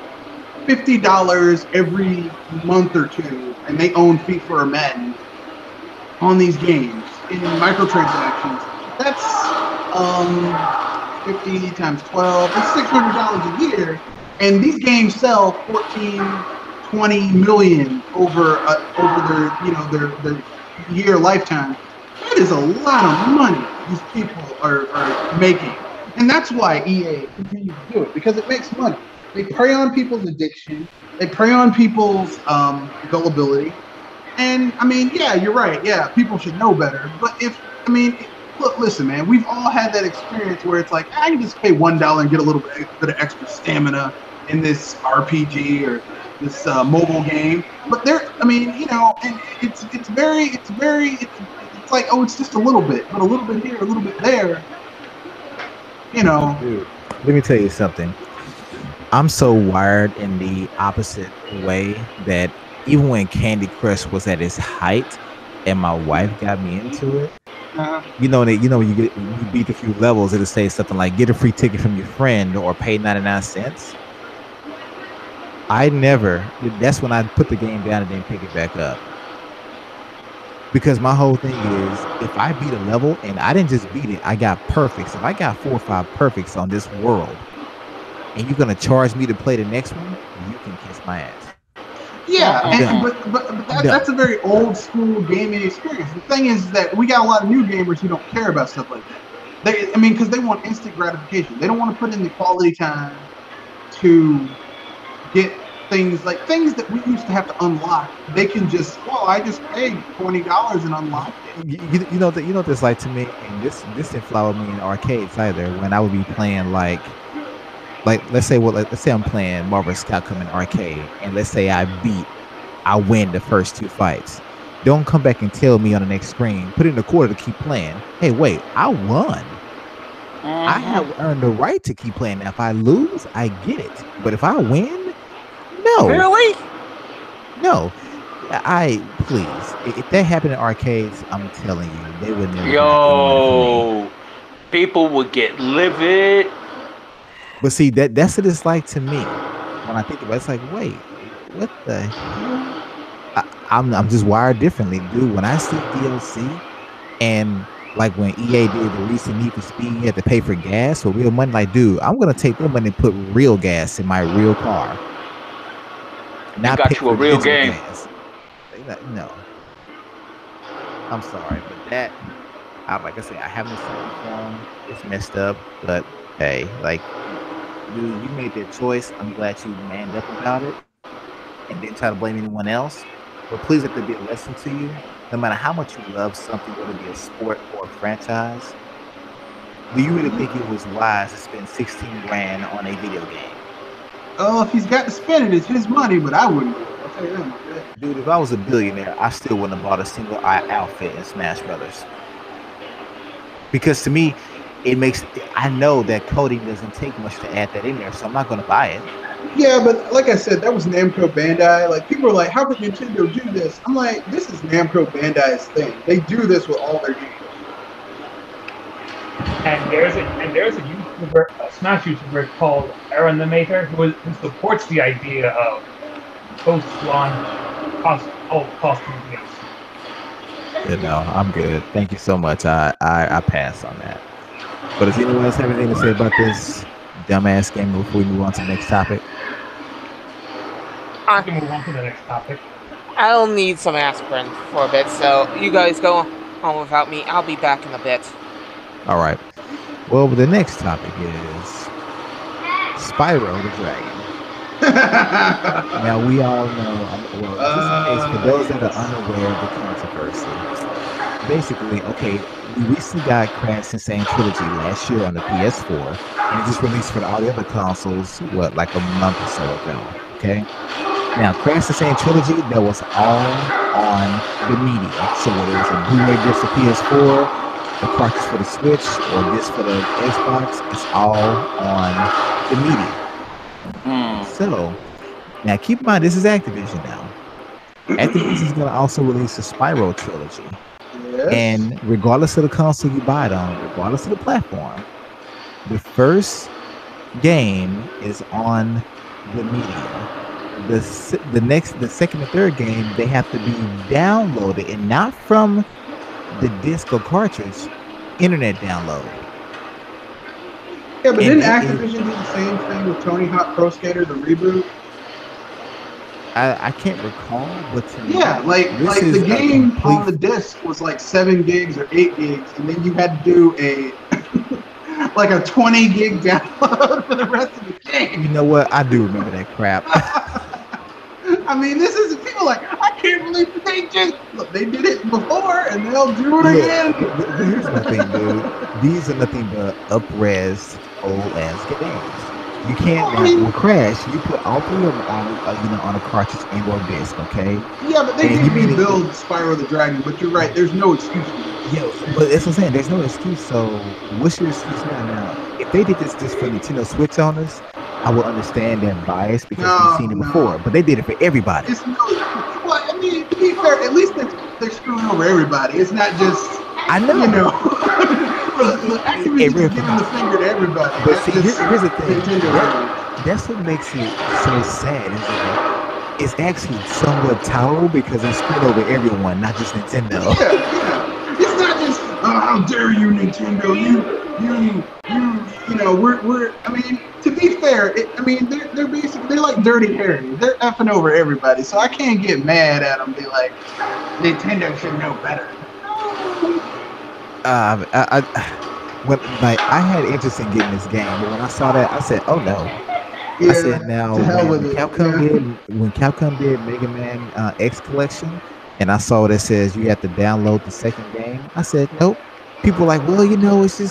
Speaker 4: $50 every month or two, and they own FIFA or Madden on these games in microtransactions, that's 50 times 12, that's $600 a year, and these games sell 14-20 million over their year lifetime. That is a lot of money these people are making, and that's why EA continues to do it, because it makes money. They prey on people's addiction, they prey on people's gullibility, and I mean, yeah, you're right. Yeah, people should know better, but look, listen, man, we've all had that experience where it's like, I can just pay $1 and get a little bit of extra stamina in this RPG or this mobile game. But and it's like, oh, it's just a little bit, but a little bit here, a little bit there,
Speaker 1: Dude, let me tell you something. I'm so wired in the opposite way that even when Candy Crush was at its height and my wife got me into it, when you beat a few levels, it'll say something like get a free ticket from your friend or pay 99 cents. That's when I put the game down and then pick it back up. Because my whole thing is, if I beat a level and I didn't just beat it, I got perfects. If I got 4 or 5 perfects on this world and you're going to charge me to play the next one, you can kiss my ass.
Speaker 4: Yeah, but that's a very old school gaming experience. The thing is that we got a lot of new gamers who don't care about stuff like that. Because they want instant gratification. They don't want to put in the quality time to get things that we used to have to unlock. They can just, I just paid $20 and unlocked it.
Speaker 1: You know what this like to me, and this didn't fly with me in arcades either. When I would be playing like let's say I'm playing Marvel Scout Come in arcade, and let's say I win the first 2 fights. Don't come back and tell me on the next screen, put in a quarter to keep playing. Hey, wait, I won. I have earned the right to keep playing. Now, if I lose, I get it. But if I win, no.
Speaker 5: Really?
Speaker 1: No. Please. If that happened in arcades, I'm telling you, they would never.
Speaker 6: Yo, people would get livid.
Speaker 1: But see, that's what it's like to me when I think about it. It's like, wait, what the hell? I'm just wired differently, dude. When I see DLC, and like when EA did the recent Need for Speed, you had to pay for gas for real money. Like, dude, I'm gonna take that money and put real gas in my real car.
Speaker 6: Not got you a real game.
Speaker 1: Gas. No, I'm sorry, but that, like I said, I haven't seen it form. It's messed up, but hey, like, dude, you made that choice. I'm glad you manned up about it and didn't try to blame anyone else. But please let there be a lesson to you. No matter how much you love something, whether it be a sport or a franchise, do you really think it was wise to spend 16 grand on a video game?
Speaker 4: Oh, if he's got to spend it, it's his money, but I wouldn't do it. tell you that much. Yeah.
Speaker 1: Dude, if I was a billionaire, I still wouldn't have bought a single outfit in Smash Brothers. Because to me, it makes. I know that coding doesn't take much to add that in there, so I'm not going to buy it.
Speaker 4: Yeah, but like I said, that was Namco Bandai. Like people are like, how could Nintendo do this? I'm like, this is Namco Bandai's thing. They do this with all their games.
Speaker 2: And there's a YouTuber, a Smash YouTuber called Aranimator who supports the idea of post-launch costume games.
Speaker 1: You know, I'm good. Thank you so much. I pass on that. But does anyone else have anything to say about this dumbass game before we move on to the next topic?
Speaker 2: We can move on to the next topic.
Speaker 5: I'll need some aspirin for a bit, so you guys go on without me. I'll be back in a bit.
Speaker 1: All right. Well, the next topic is Spyro the Dragon. Now, we all know, well, just in case, for those that are unaware of the controversy, basically, okay, we recently got Crash Insane Trilogy last year on the PS4, and it just released for all the other consoles, like a month or so ago, okay? Now, Crash Insane Trilogy, that was all on the media. So whether it was a Blu-ray disc for PS4, the cartridge for the Switch, or disc for the Xbox, it's all on the media. So, now keep in mind, this is Activision now. Activision is going to also release a Spyro Trilogy.
Speaker 4: Yes.
Speaker 1: And regardless of the console you buy it on, regardless of the platform, the first game is on the media. The second and third game, they have to be downloaded, and not from the disc or cartridge, internet download.
Speaker 4: Yeah, but didn't Activision do the same thing with Tony Hawk Pro Skater, the reboot?
Speaker 1: I can't recall, but
Speaker 4: yeah, like the game on the disc was like 7 gigs or 8 gigs, and then you had to do a like a 20 gig download for the rest of the game.
Speaker 1: You know what? I do remember that crap.
Speaker 4: I mean, this is people like, I can't believe they did it before and they'll do it again.
Speaker 1: Here's my thing, dude. These are nothing but up-res old ass games. You can't with Crash. You put all 3 of them on a cartridge and or disc, okay?
Speaker 4: Yeah, but they did rebuild Spyro the Dragon. But you're right. There's no excuse for this.
Speaker 1: Yeah, but that's what I'm saying. There's no excuse. So what's your excuse now? Now, if they did this just for Nintendo Switch owners, I would understand that bias because we've seen it before. But they did it for everybody.
Speaker 4: Well, I mean, to be fair, at least they're screwing over everybody. It's not just
Speaker 1: I know.
Speaker 4: You know. Activision's giving the finger to everybody.
Speaker 1: But see, here's the thing. That's what makes it so sad. Is that it's actually somewhat tolerable because they screwed over everyone, not just Nintendo.
Speaker 4: Yeah. It's not just, oh, how dare you, Nintendo? You know, we're. I mean, to be fair, they're basically they're like Dirty Harry. They're effing over everybody. So I can't get mad at them. Be like, Nintendo should know better.
Speaker 1: I had interest in getting this game, but when I saw that, I said, "Oh no!"
Speaker 4: Yeah,
Speaker 1: I said, "Now when Capcom did Mega Man X Collection, and I saw that says you have to download the second game, I said, nope." People are like, "Well, you know, it's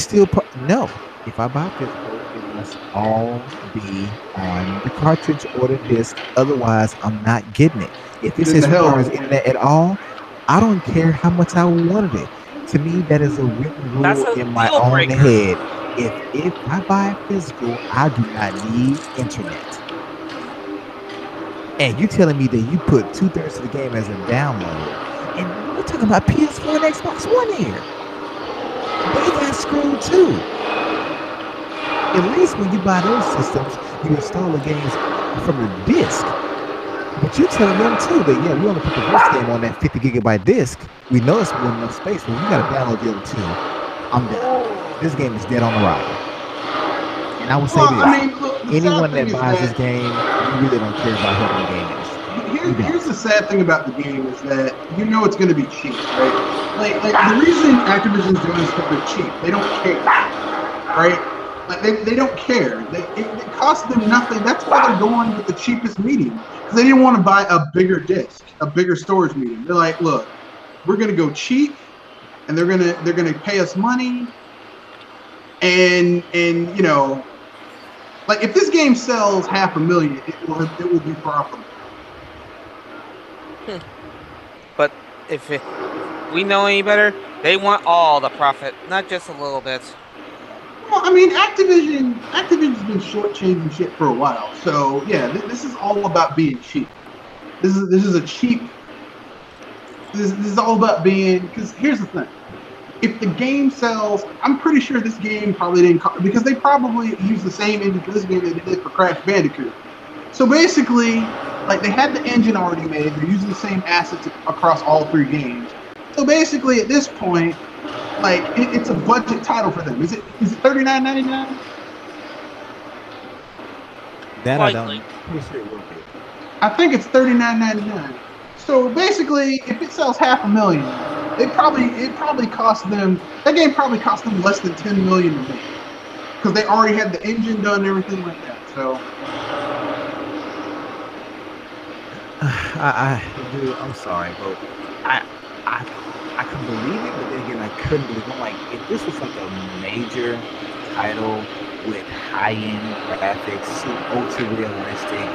Speaker 1: still no." If I buy physical, it must all be on the cartridge or the disc. Otherwise, I'm not getting it. If this is requires internet at all, I don't care how much I wanted it. To me, that is a written rule in my own head. If I buy a physical, I do not need internet. And you telling me that you put 2/3 of the game as a download, and we're talking about PS4 and Xbox One here. They got screwed too. At least when you buy those systems, you install the games from the disc. But you're telling them too that we want to put the first game on that 50 gigabyte disc. We know it's more enough space, but we gotta download the other 2. I'm done. This game is dead on the ride. And I would say anyone that buys this game, you really don't care about how the game is.
Speaker 4: Here's the sad thing about the game is that you know it's going to be cheap, right? Like the reason Activision's doing this is because they're cheap. They don't care, right? Like they don't care. It costs them nothing. That's why they're going with the cheapest medium. Because they didn't want to buy a bigger disc, a bigger storage medium. They're like, look, we're gonna go cheap, and they're gonna pay us money, and you know, like if this game sells 500,000, it will be profitable.
Speaker 5: But if we know any better, they want all the profit, not just a little bit.
Speaker 4: Well, I mean, Activision's been shortchanging shit for a while. So yeah, this is all about being cheap. This is a cheap. This is all about being. Because here's the thing: if the game sells, I'm pretty sure this game probably didn't because they probably used the same engine for this game that they did for Crash Bandicoot. So basically, like they had the engine already made. They're using the same assets across all 3 games. So basically, at this point, like it's a budget title for them. Is it $39.99?
Speaker 1: That I don't.
Speaker 5: Likely.
Speaker 1: Pretty sure it will be.
Speaker 4: I think it's $39.99. So basically, if it sells 500,000, it probably cost them. That game probably cost them less than $10 million to make because they already had the engine done and everything like that. So.
Speaker 1: Dude, I'm sorry, but I could believe it, but then again, I couldn't believe it. I'm like, if this was like a major title with high-end graphics, ultra realistic,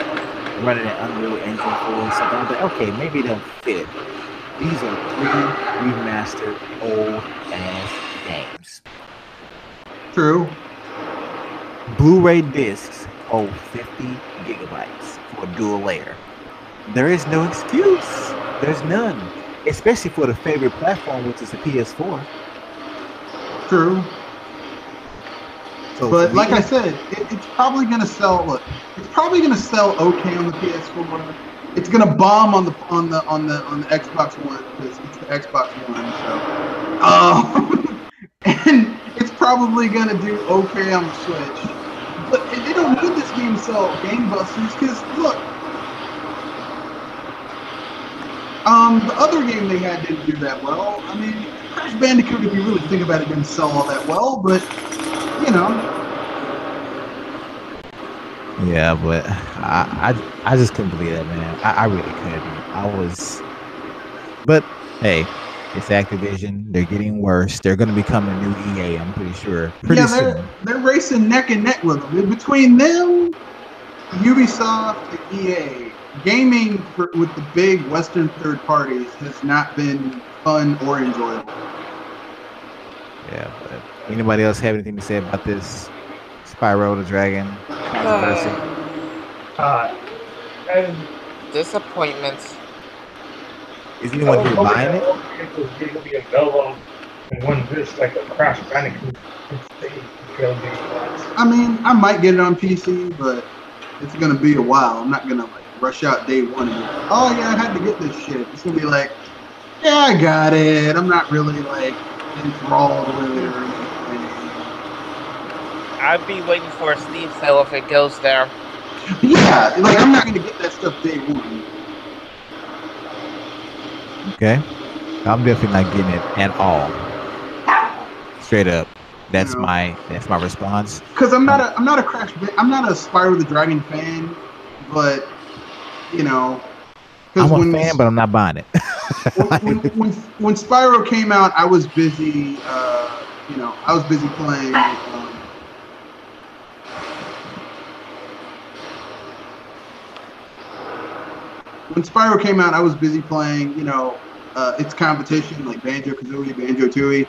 Speaker 1: running an Unreal Engine 4 or something, I'm like, okay, maybe they'll fit. These are 3 remastered old-ass games.
Speaker 4: True.
Speaker 1: Blu-ray discs hold 50 gigabytes for a dual layer. There is no excuse. There's none. Especially for the favorite platform, which is the PS4.
Speaker 4: True.
Speaker 1: So
Speaker 4: but like I said, it's probably gonna sell. Look, it's probably gonna sell okay on the PS4. It's gonna bomb on the Xbox One because it's the Xbox One. So, and it's probably gonna do okay on the Switch. But they don't need this game to sell gangbusters because look. The other game they had didn't do that well. I mean, Crash Bandicoot, if you really think about it, didn't sell all that well, but, you know.
Speaker 1: Yeah, but I just couldn't believe that, man. I really couldn't. But, hey, it's Activision. They're getting worse. They're going to become a new EA, I'm pretty sure. Pretty soon.
Speaker 4: They're racing neck and neck with them. Between them, Ubisoft, and EA, gaming with the big Western third parties has not been fun or enjoyable.
Speaker 1: Yeah, but anybody else have anything to say about this Spyro the Dragon controversy?
Speaker 5: Disappointment.
Speaker 1: Is anyone here buying it?
Speaker 2: It was going to be available and when this like a Crash Bandicoot.
Speaker 4: I mean, I might get it on PC, but it's gonna be a while. I'm not gonna like rush out day one and be like, oh yeah, I had to get this shit. It's gonna be like, yeah, I got it. I'm not really like enthralled with it or anything.
Speaker 5: I'd be waiting for a Steam sale if it goes there.
Speaker 4: Yeah, like I'm not gonna get that stuff day one.
Speaker 1: Okay, I'm definitely not getting it at all. Straight up, that's my response.
Speaker 4: Because I'm not a Spyro the Dragon fan, but you know,
Speaker 1: I'm a fan, but I'm not buying it.
Speaker 4: when Spyro came out, I was busy. I was busy playing. When Spyro came out, I was busy playing. Its competition like Banjo-Kazooie, Banjo-Tooie,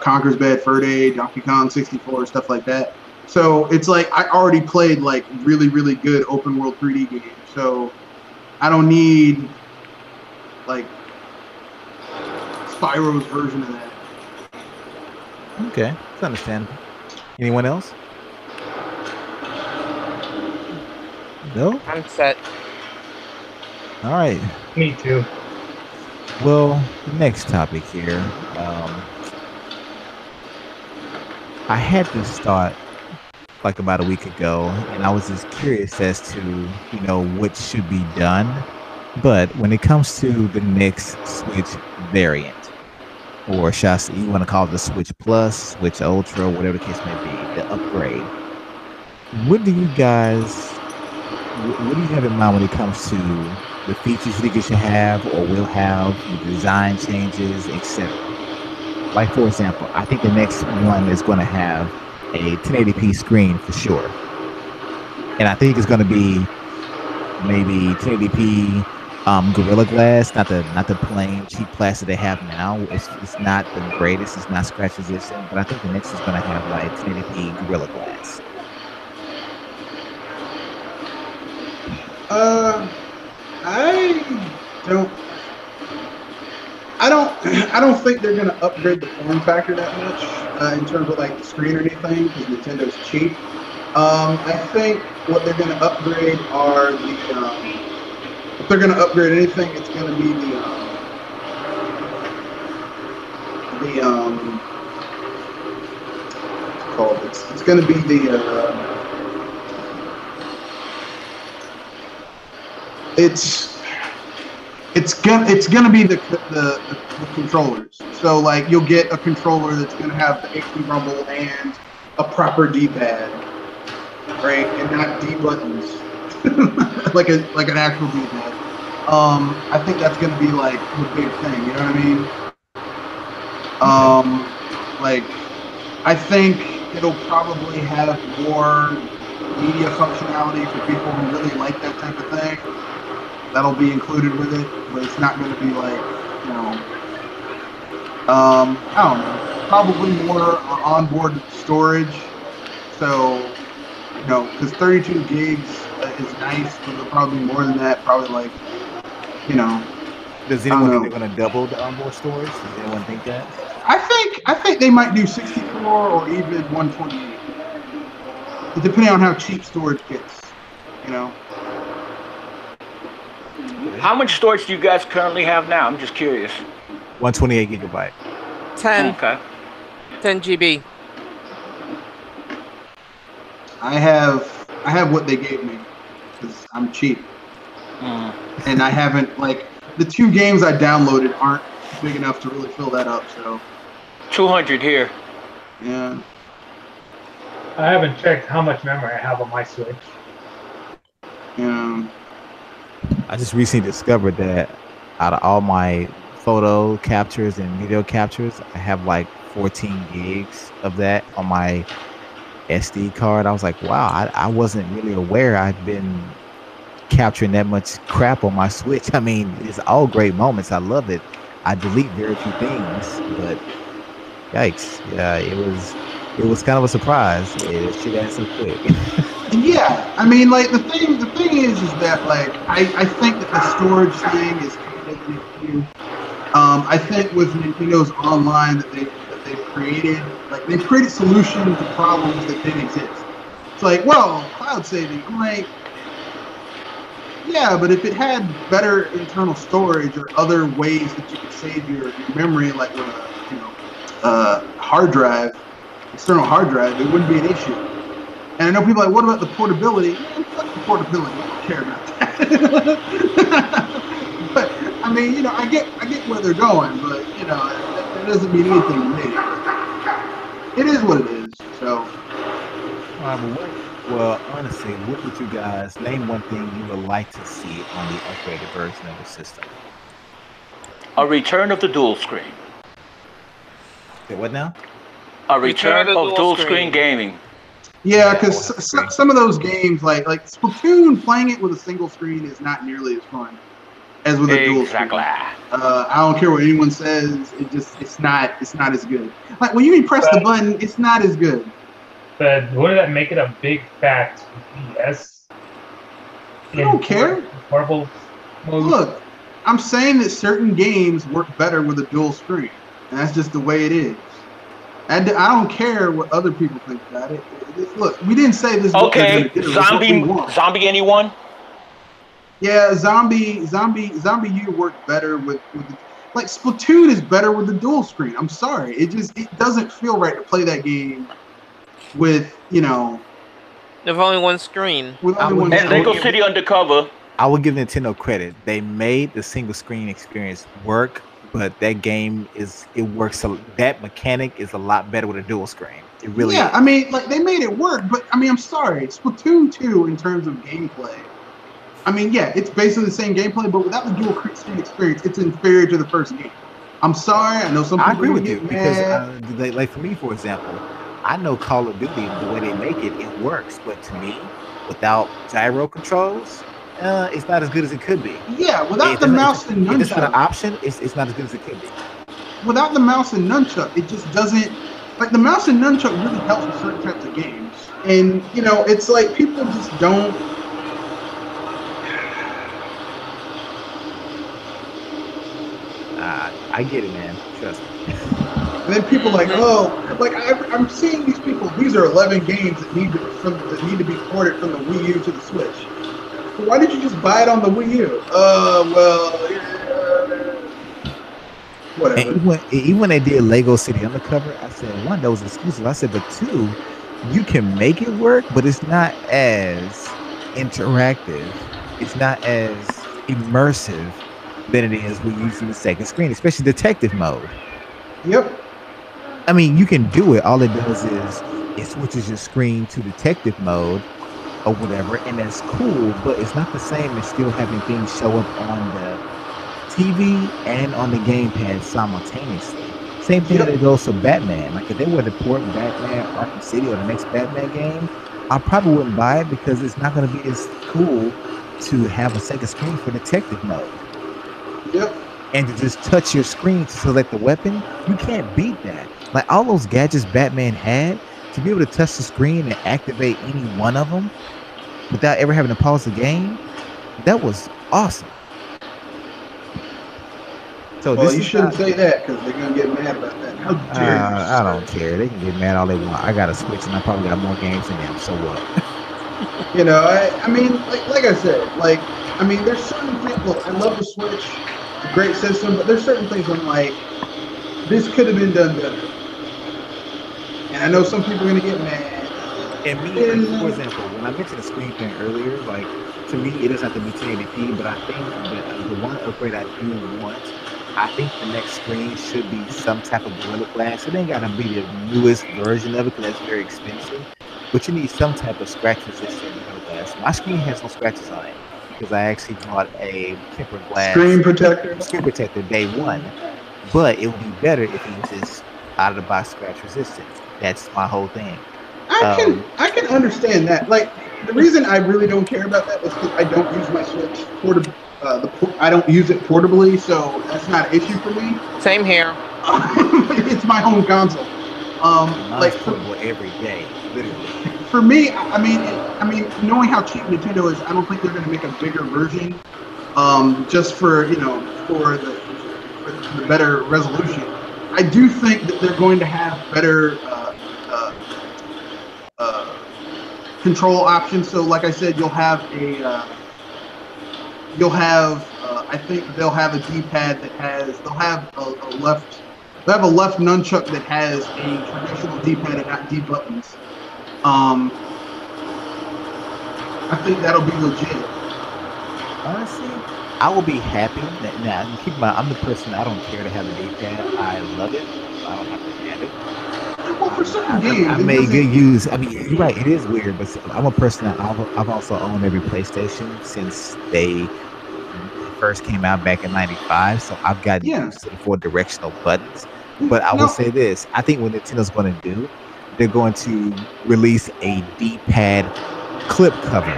Speaker 4: Conker's Bad Fur Day, Donkey Kong 64, stuff like that. So it's like I already played like really, really good open world 3D games. So I don't need like Spyro's version of that.
Speaker 1: Okay, it's understandable. Anyone else? No?
Speaker 5: I'm set.
Speaker 1: All right.
Speaker 2: Me too.
Speaker 1: Well, the next topic here. I had this thought like about a week ago, and I was just curious as to, what should be done. But when it comes to the next Switch variant, or you want to call it the Switch Plus, Switch Ultra, whatever the case may be, the upgrade, what do you have in mind when it comes to the features you think it should have or will have, the design changes, etc.? Like, for example, I think the next one is going to have a 1080p screen for sure. And I think it's going to be maybe 1080p Gorilla Glass, not the plain cheap plastic they have now. It's not the greatest. It's not scratch resistant, but I think the next is gonna have like 1080p Gorilla Glass.
Speaker 4: I don't. I don't. I don't think they're gonna upgrade the form factor that much in terms of like the screen or anything because Nintendo's cheap. I think what they're gonna upgrade are the. If they're gonna upgrade anything, it's gonna be what's it called? It's gonna be it's gonna be the controllers. So like you'll get a controller that's gonna have the HD rumble and a proper D-pad, right, and not D buttons, like an actual D-pad. I think that's gonna be like the big thing. You know what I mean? Like I think it'll probably have more media functionality for people who really like that type of thing. That'll be included with it, but it's not going to be like, you know, I don't know, probably more onboard storage. So, you know, because 32 gigs is nice, but it'll probably be more than that. Probably like, you know.
Speaker 1: Does anyone think they're going to double the onboard storage? Does anyone think that?
Speaker 4: I think they might do 64 or even 128, depending on how cheap storage gets. You know.
Speaker 6: How much storage do you guys currently have now? I'm just curious.
Speaker 1: 128 gigabyte.
Speaker 5: 10.
Speaker 6: Okay.
Speaker 5: 10 GB.
Speaker 4: I have what they gave me because I'm cheap, and I haven't like the 2 games I downloaded aren't big enough to really fill that up. So
Speaker 6: 200 here.
Speaker 4: Yeah.
Speaker 2: I haven't checked how much memory I have on my Switch.
Speaker 4: Yeah.
Speaker 1: I just recently discovered that out of all my photo captures and video captures, I have like 14 gigs of that on my SD card. I was like, wow, I wasn't really aware I'd been capturing that much crap on my Switch. I mean, it's all great moments. I love it. I delete very few things, but yikes. Yeah, it was kind of a surprise. It shit got so quick.
Speaker 4: Yeah, I mean, like the thing is that like I think that the storage thing is kind of an issue. I think with Nintendo's online that they've created, like they've created solutions to problems that didn't exist. It's like, well, cloud saving. I'm like, yeah, but if it had better internal storage or other ways that you could save your memory, like with a hard drive, external hard drive, it wouldn't be an issue. And I know people are like, what about the portability? Man, fuck the portability. I don't care about that. But I mean, you know, I get where they're going, but you know, that doesn't mean anything to me. It is what it is. So.
Speaker 1: Well, honestly, what would you guys name one thing you would like to see on the upgraded version of the system?
Speaker 6: A return of the dual screen.
Speaker 1: Okay, what now?
Speaker 6: A return of dual screen gaming.
Speaker 4: Yeah, because some of those games, like Splatoon, playing it with a single screen is not nearly as fun as with a dual screen. I don't care what anyone says. It's not as good. Like when you press the button, it's not as good.
Speaker 2: But wouldn't that make it a big fat yes?
Speaker 4: I don't care.
Speaker 2: Horrible mode?
Speaker 4: Look, I'm saying that certain games work better with a dual screen, and that's just the way it is. I don't care what other people think about it. Look, we didn't say this.
Speaker 6: Okay, zombie anyone?
Speaker 4: Yeah, zombie U worked better with like Splatoon is better with the dual screen. I'm sorry, it doesn't feel right to play that game with
Speaker 5: There's only one screen.
Speaker 6: And Lego City Undercover.
Speaker 1: I will give Nintendo credit. They made the single screen experience work, but that game works. That mechanic is a lot better with a dual screen. It really is.
Speaker 4: I mean, like they made it work, but I mean, I'm sorry, Splatoon 2 in terms of gameplay. I mean, yeah, it's basically the same gameplay, but without the dual screen experience, it's inferior to the first game. I'm sorry, I know some people.
Speaker 1: I agree with you because, like for me, for example, I know Call of Duty, the way they make it, it works. But to me, without gyro controls, it's not as good as it could be.
Speaker 4: Yeah, without
Speaker 1: If
Speaker 4: the
Speaker 1: it's not-
Speaker 4: mouse and
Speaker 1: if it's not an
Speaker 4: nunchuck,
Speaker 1: option, it's not as good as it could be.
Speaker 4: without the mouse and nunchuck, it just doesn't. Like the mouse and nunchuck really helps with certain types of games, and you know, it's like people just don't.
Speaker 1: I get it, man. Trust me.
Speaker 4: And then people like, oh, like I'm seeing these people. These are 11 games that need to be ported from the Wii U to the Switch. Well, why did you just buy it on the Wii U? Whatever.
Speaker 1: And even when they did Lego City Undercover, I said one, that was exclusive. I said, but two, you can make it work, but it's not as interactive. It's not as immersive than it is when using the second screen, especially detective mode.
Speaker 4: Yep.
Speaker 1: I mean, you can do it. All it does is it switches your screen to detective mode or whatever, and that's cool, but it's not the same as still having things show up on the TV and on the gamepad simultaneously. Same thing that goes for Batman. Like if they were to port Batman Arkham City or the next Batman game, I probably wouldn't buy it because it's not going to be as cool to have a second screen for detective mode.
Speaker 4: Yep.
Speaker 1: And to just touch your screen to select the weapon, you can't beat that. Like all those gadgets Batman had, to be able to touch the screen and activate any one of them without ever having to pause the game, that was awesome. So
Speaker 4: well, you shouldn't say that because they're gonna get mad about that. How dare you?
Speaker 1: I don't care. They can get mad all they want. I got a Switch and I probably got more games than them. So what?
Speaker 4: You know, I mean, like I said, like I mean, there's certain things. Look, I love the Switch. It's a great system, but there's certain things I'm like, this could have been done better. And I know some people are gonna get mad.
Speaker 1: And me, for example, when I mentioned the screen thing earlier, like to me, it doesn't have to be 1080p, but I think that the one upgrade I do want, I think the next screen should be some type of Gorilla Glass. It ain't gotta be the newest version of it because that's very expensive, but you need some type of scratch resistant Gorilla Glass. My screen has no scratches on it because I actually bought a tempered glass
Speaker 4: screen protector
Speaker 1: day one, but it would be better if it was just out of the box scratch resistant. That's my whole thing.
Speaker 4: I can understand that. Like the reason I really don't care about that is because I don't use my Switch I don't use it portably, so that's not an issue for me.
Speaker 5: Same here.
Speaker 4: It's my home console.
Speaker 1: Like portable every day, literally.
Speaker 4: For me, I mean, knowing how cheap Nintendo is, I don't think they're going to make a bigger version, just for for the better resolution. I do think that they're going to have better control options. So, like I said, you'll have I think they'll have a D-pad that has. They'll have a left nunchuck that has a traditional D-pad and not D buttons. I think that'll be legit.
Speaker 1: Honestly, I will be happy. Now, keep in mind, I'm the person. I don't care to have a D-pad. I love it. I don't have to have it.
Speaker 4: Well, for certain games,
Speaker 1: I made good use. I mean, you're right. It is weird, but I'm a person that I've also owned every PlayStation since they first came out back in '95. So I've gotten used to the 4 directional buttons. But I will say this: I think what Nintendo's going to do, they're going to release a D-pad clip cover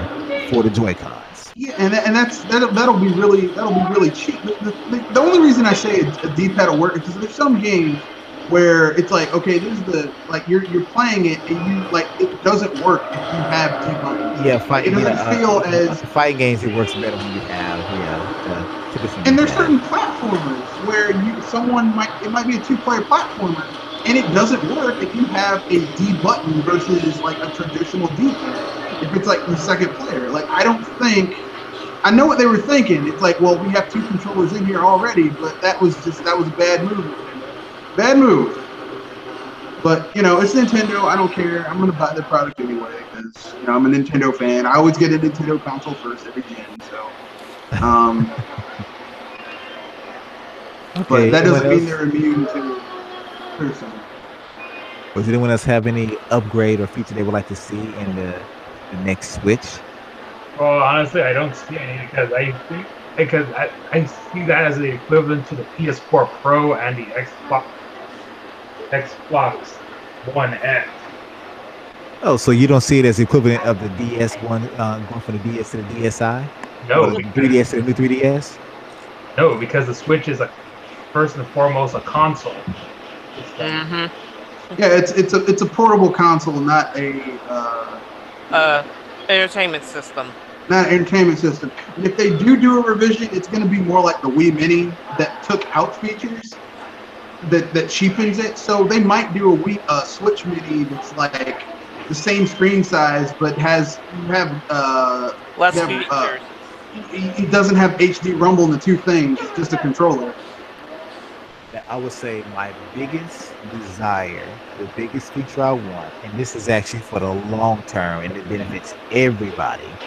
Speaker 1: for the Joy-Cons.
Speaker 4: Yeah, and that'll be really cheap. The only reason I say a D-pad will work is because there's some games where it's like, okay, this is you're playing it and you it doesn't work if you have D buttons.
Speaker 1: Yeah,
Speaker 4: it doesn't feel as
Speaker 1: fighting games. It works better when you have
Speaker 4: and there's certain platformers where it might be a 2-player platformer and it doesn't work if you have a D button versus like a traditional D-pad. If it's like the second player, I know what they were thinking. It's like, well, we have 2 controllers in here already, but that was a bad move. Bad move. But, it's Nintendo. I don't care. I'm going to buy their product anyway because, I'm a Nintendo fan. I always get a Nintendo console first every gen. So, but that doesn't mean they're immune to criticism.
Speaker 1: Does anyone else have any upgrade or feature they would like to see in the next Switch?
Speaker 2: Well, honestly, I don't see any because I see that as the equivalent to the PS4 Pro and the Xbox One X.
Speaker 1: Oh, so you don't see it as equivalent of the DS1 going from the DS to the DSi?
Speaker 2: No,
Speaker 1: What is it,
Speaker 2: because
Speaker 1: 3DS and the new 3DS?
Speaker 2: no, because the Switch is a first and foremost a console.
Speaker 5: Mm-hmm.
Speaker 4: Yeah, it's a portable console, not a
Speaker 5: Entertainment system.
Speaker 4: not an entertainment system. And if they do a revision, it's going to be more like the Wii Mini that took out features that cheapens it. So they might do a Switch Mini that's like the same screen size, but
Speaker 5: Less
Speaker 4: have
Speaker 5: features.
Speaker 4: it doesn't have HD Rumble in the two things. It's just a controller.
Speaker 1: That I would say my biggest desire, the biggest feature I want, and this is actually for the long term and it benefits everybody.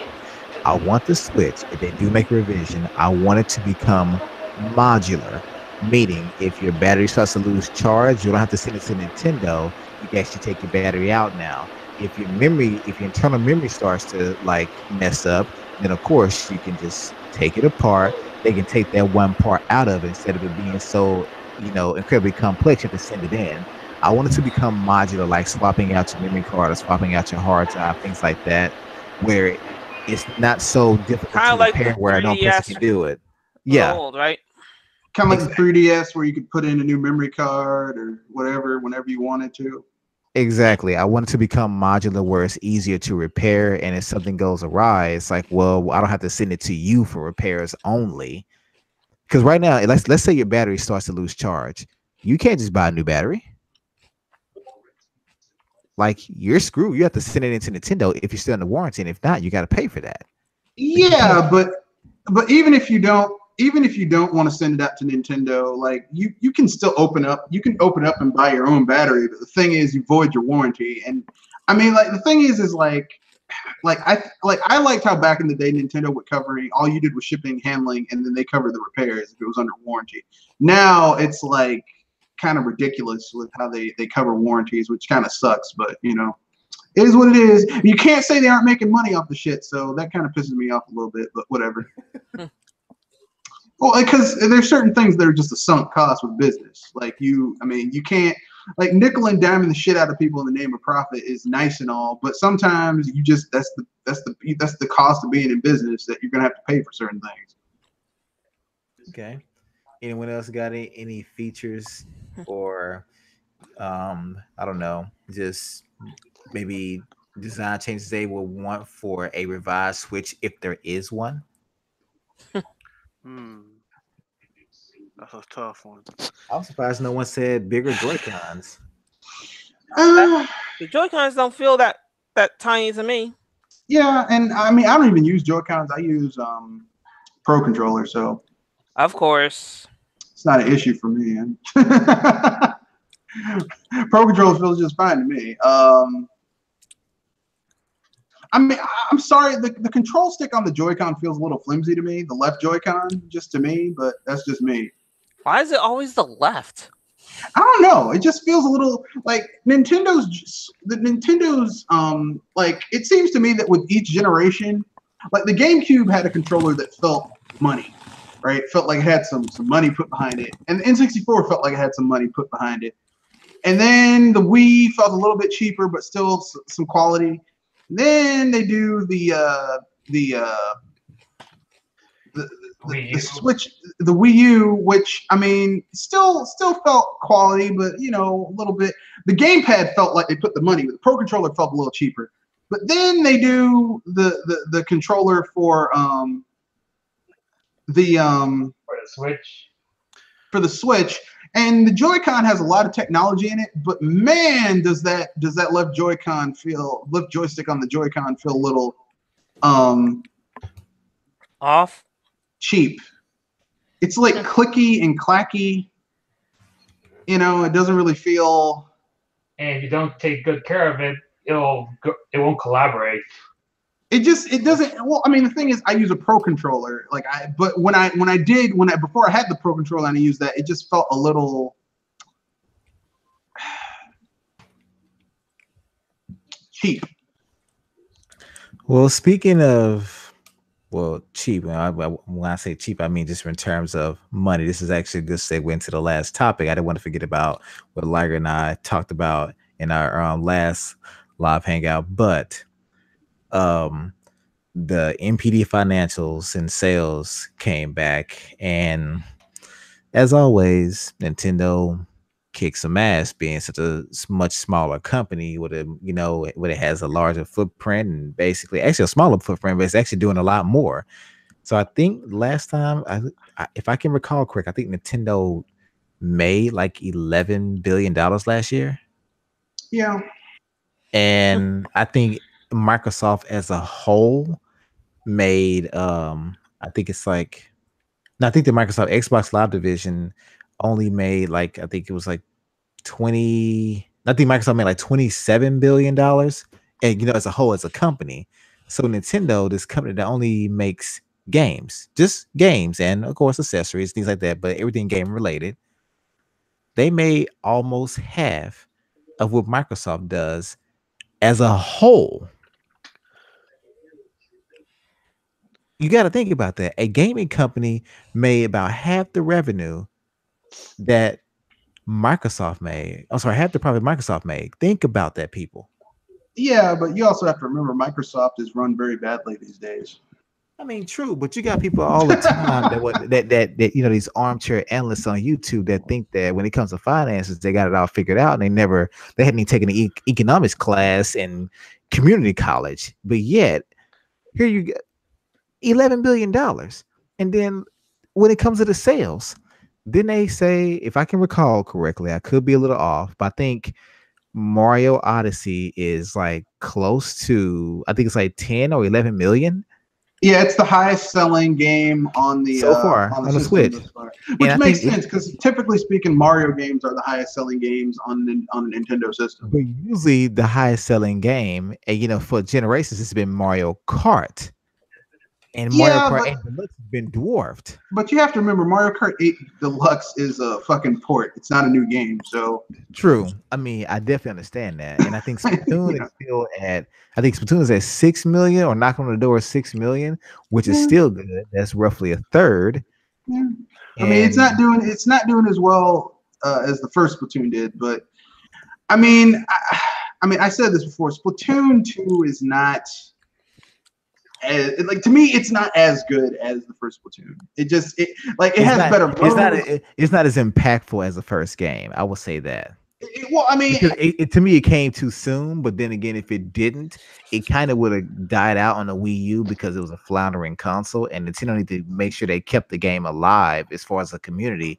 Speaker 1: I want the Switch, if they do make a revision, I want it to become modular. Meaning, if your battery starts to lose charge, you don't have to send it to Nintendo. You can actually take your battery out now. If your internal memory starts to like mess up, then of course you can just take it apart. They can take that one part out of it instead of it being so, incredibly complex. You have to send it in. I want it to become modular, like swapping out your memory card or swapping out your hard drive, things like that, where it's not so difficult
Speaker 5: Kind
Speaker 1: to
Speaker 5: of like
Speaker 1: repair
Speaker 5: the
Speaker 1: where no person
Speaker 5: 3DS
Speaker 1: can do it.
Speaker 5: of
Speaker 1: Yeah,
Speaker 5: old, right?
Speaker 4: Kind of like
Speaker 1: exactly.
Speaker 4: the 3DS where you could put in a new memory card or whatever whenever you wanted to.
Speaker 1: Exactly. I want it to become modular where it's easier to repair. And if something goes awry, it's like, well, I don't have to send it to you for repairs only. Because right now, let's say your battery starts to lose charge. You can't just buy a new battery. Like you're screwed. You have to send it into Nintendo if you're still in the warranty. And if not, you got to pay for that. Like you can't.
Speaker 4: Yeah, but even if you don't want to send it out to Nintendo, like you can still open up and buy your own battery. But the thing is, you void your warranty. And I mean, like the thing is I liked how back in the day Nintendo would cover all you did was shipping, handling, and then they covered the repairs if it was under warranty. Now it's like kind of ridiculous with how they cover warranties, which kind of sucks. But it is what it is. You can't say they aren't making money off the shit, so that kind of pisses me off a little bit. But whatever. Well, because there's certain things that are just a sunk cost with business. Like you can't like nickel and diming the shit out of people in the name of profit is nice and all, but sometimes you just that's the cost of being in business that you're gonna have to pay for certain things.
Speaker 1: Okay. Anyone else got any features or I don't know, just maybe design changes they will want for a revised Switch if there is one?
Speaker 3: Hmm, that's a tough one.
Speaker 1: I'm surprised no one said bigger Joy Cons.
Speaker 4: Uh,
Speaker 5: The Joy-Cons don't feel that tiny to me.
Speaker 4: yeah, and I mean I don't even use Joy-Cons. I use Pro controller, so
Speaker 5: Of course.
Speaker 4: it's not an issue for me. And Pro controller feels just fine to me. I mean, I'm sorry, the control stick on the Joy-Con feels a little flimsy to me, the left Joy-Con, just to me, but that's just me.
Speaker 5: Why is it always the left?
Speaker 4: I don't know. It just feels a little like Nintendo's like it seems to me that with each generation, like the GameCube had a controller that felt money, right? It felt like it had some money put behind it. And the N64 felt like it had some money put behind it. And then the Wii felt a little bit cheaper, but still some quality. And then they do the Switch, the Wii U, which I mean, still felt quality, but a little bit. The gamepad felt like they put the money, but the Pro controller felt a little cheaper. But then they do the controller for
Speaker 2: Switch.
Speaker 4: for the Switch, and the Joy-Con has a lot of technology in it. But man, does that left joystick on the Joy-Con feel a little
Speaker 5: Off.
Speaker 4: cheap. It's like clicky and clacky. It doesn't really feel.
Speaker 2: And if you don't take good care of it, it won't collaborate.
Speaker 4: It doesn't. Well, I mean, the thing is, I use a Pro controller. But before I had the Pro controller and I used that, it just felt a little cheap.
Speaker 1: Well, speaking of cheap. When I say cheap, I mean just in terms of money. This is actually a good segue into the last topic. I didn't want to forget about what Liger and I talked about in our last live hangout. But the MPD financials and sales came back, and as always, Nintendo kicks some ass, being such a much smaller company with a when it has a larger footprint and basically actually a smaller footprint, but it's actually doing a lot more. So I think last time, if I can recall correct, I think Nintendo made like $11 billion last year,
Speaker 4: Yeah.
Speaker 1: and I think Microsoft as a whole made I think it's like no, I think the Microsoft Xbox Live division only made like I think it was like 20 I think Microsoft made like $27 billion, and as a whole as a company. So Nintendo, this company that only makes games, just games and of course accessories, things like that, but everything game related, they made almost half of what Microsoft does as a whole. You got to think about that. A gaming company made about half the revenue that Microsoft made. I'm sorry, half the profit Microsoft made. Think about that, people.
Speaker 4: Yeah, but you also have to remember Microsoft is run very badly these days.
Speaker 1: I mean, true, but you got people all the time that these armchair analysts on YouTube that think that when it comes to finances, they got it all figured out, and they hadn't even taken an economics class in community college, but yet here you go, $11 billion, and then when it comes to the sales, then they say, if I can recall correctly, I could be a little off, but I think Mario Odyssey is like close to, I think it's like 10 or 11 million.
Speaker 4: Yeah, it's the highest selling game on the
Speaker 1: so far
Speaker 4: on
Speaker 1: on the
Speaker 4: system
Speaker 1: Switch,
Speaker 4: thus far. Which makes sense because typically speaking, Mario games are the highest selling games on a Nintendo system.
Speaker 1: But usually the highest selling game, and for generations, it's been Mario Kart. And Mario Kart 8 Deluxe has been dwarfed.
Speaker 4: But you have to remember, Mario Kart 8 Deluxe is a fucking port. It's not a new game. So
Speaker 1: true. I mean, I definitely understand that. And I think Splatoon is still at, Splatoon is at 6 million or knocking on the door of 6 million, which is still good. That's roughly a third.
Speaker 4: Yeah. I mean, it's not doing as well as the first Splatoon did, but I mean, I said this before. Splatoon 2 is not. To me, it's not as good as the first Splatoon. It has better moves.
Speaker 1: It's not as impactful as the first game. I will say that.
Speaker 4: Well, I mean,
Speaker 1: to me, it came too soon. But then again, if it didn't, it kind of would have died out on the Wii U because it was a floundering console, and Nintendo needed to make sure they kept the game alive as far as the community.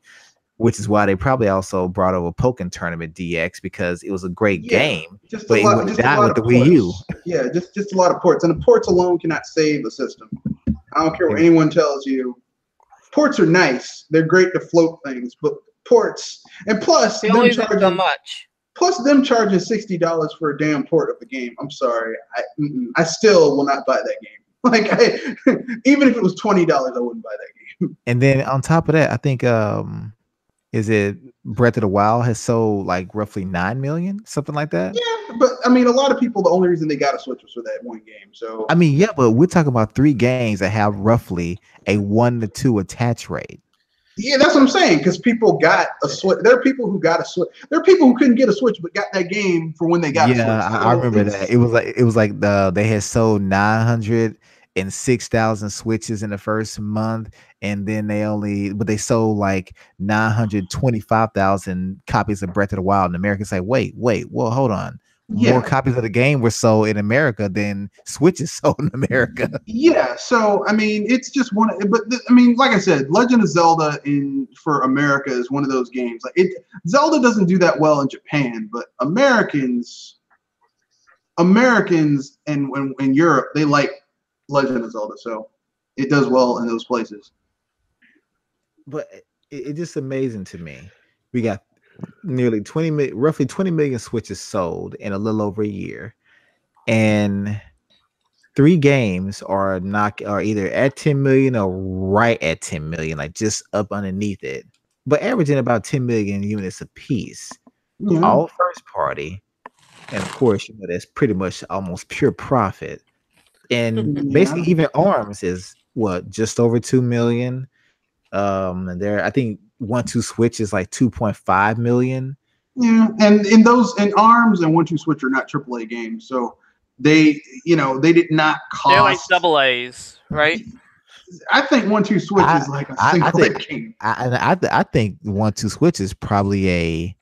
Speaker 1: Which is why they probably also brought over Pokken Tournament DX because it was a great game, but it would die with the Wii U.
Speaker 4: Yeah, just a lot of ports, and the ports alone cannot save a system. I don't care what anyone tells you. Ports are nice; they're great to float things, but ports, and plus
Speaker 5: them charging so much.
Speaker 4: Plus them charging $60 for a damn port of a game. I'm sorry, I still will not buy that game. Even if it was $20, I wouldn't buy that game.
Speaker 1: And then on top of that, I think is it Breath of the Wild has sold like roughly 9 million, something like that?
Speaker 4: Yeah, but I mean, a lot of people, the only reason they got a Switch was for that one game. So
Speaker 1: I mean, yeah, but we're talking about 3 games that have roughly a 1 to 2 attach rate.
Speaker 4: Yeah, that's what I'm saying. Because people got a Switch. There are people who got a Switch. There are people who couldn't get a Switch but got that game for when they got a Switch.
Speaker 1: Yeah, I remember that. It was like they had sold 906,000 Switches in the first month, and then they sold like 925,000 copies of Breath of the Wild in America. It's like, wait, well, hold on. More copies of the game were sold in America than Switches sold in America.
Speaker 4: Yeah, so I mean, it's just one. But I mean, like I said, Legend of Zelda for America is one of those games. Zelda doesn't do that well in Japan, but Americans and in Europe, they like Legend of Zelda, so it does well in those places.
Speaker 1: But it's just amazing to me. We got nearly roughly 20 million Switches sold in a little over a year, and 3 games are either at 10 million or right at 10 million, like just up underneath it, but averaging about 10 million units a piece. All first party, and of course, that's pretty much almost pure profit. And basically, even ARMS is just over 2 million. And I think 1-2 Switch is like 2.5 million.
Speaker 4: Yeah, and in ARMS and 1-2 Switch are not AAA games, so they did not
Speaker 7: They're like
Speaker 4: cost.
Speaker 7: double A's, right?
Speaker 4: I think 1-2 Switch is like a single A game.
Speaker 1: I think 1-2 Switch is probably a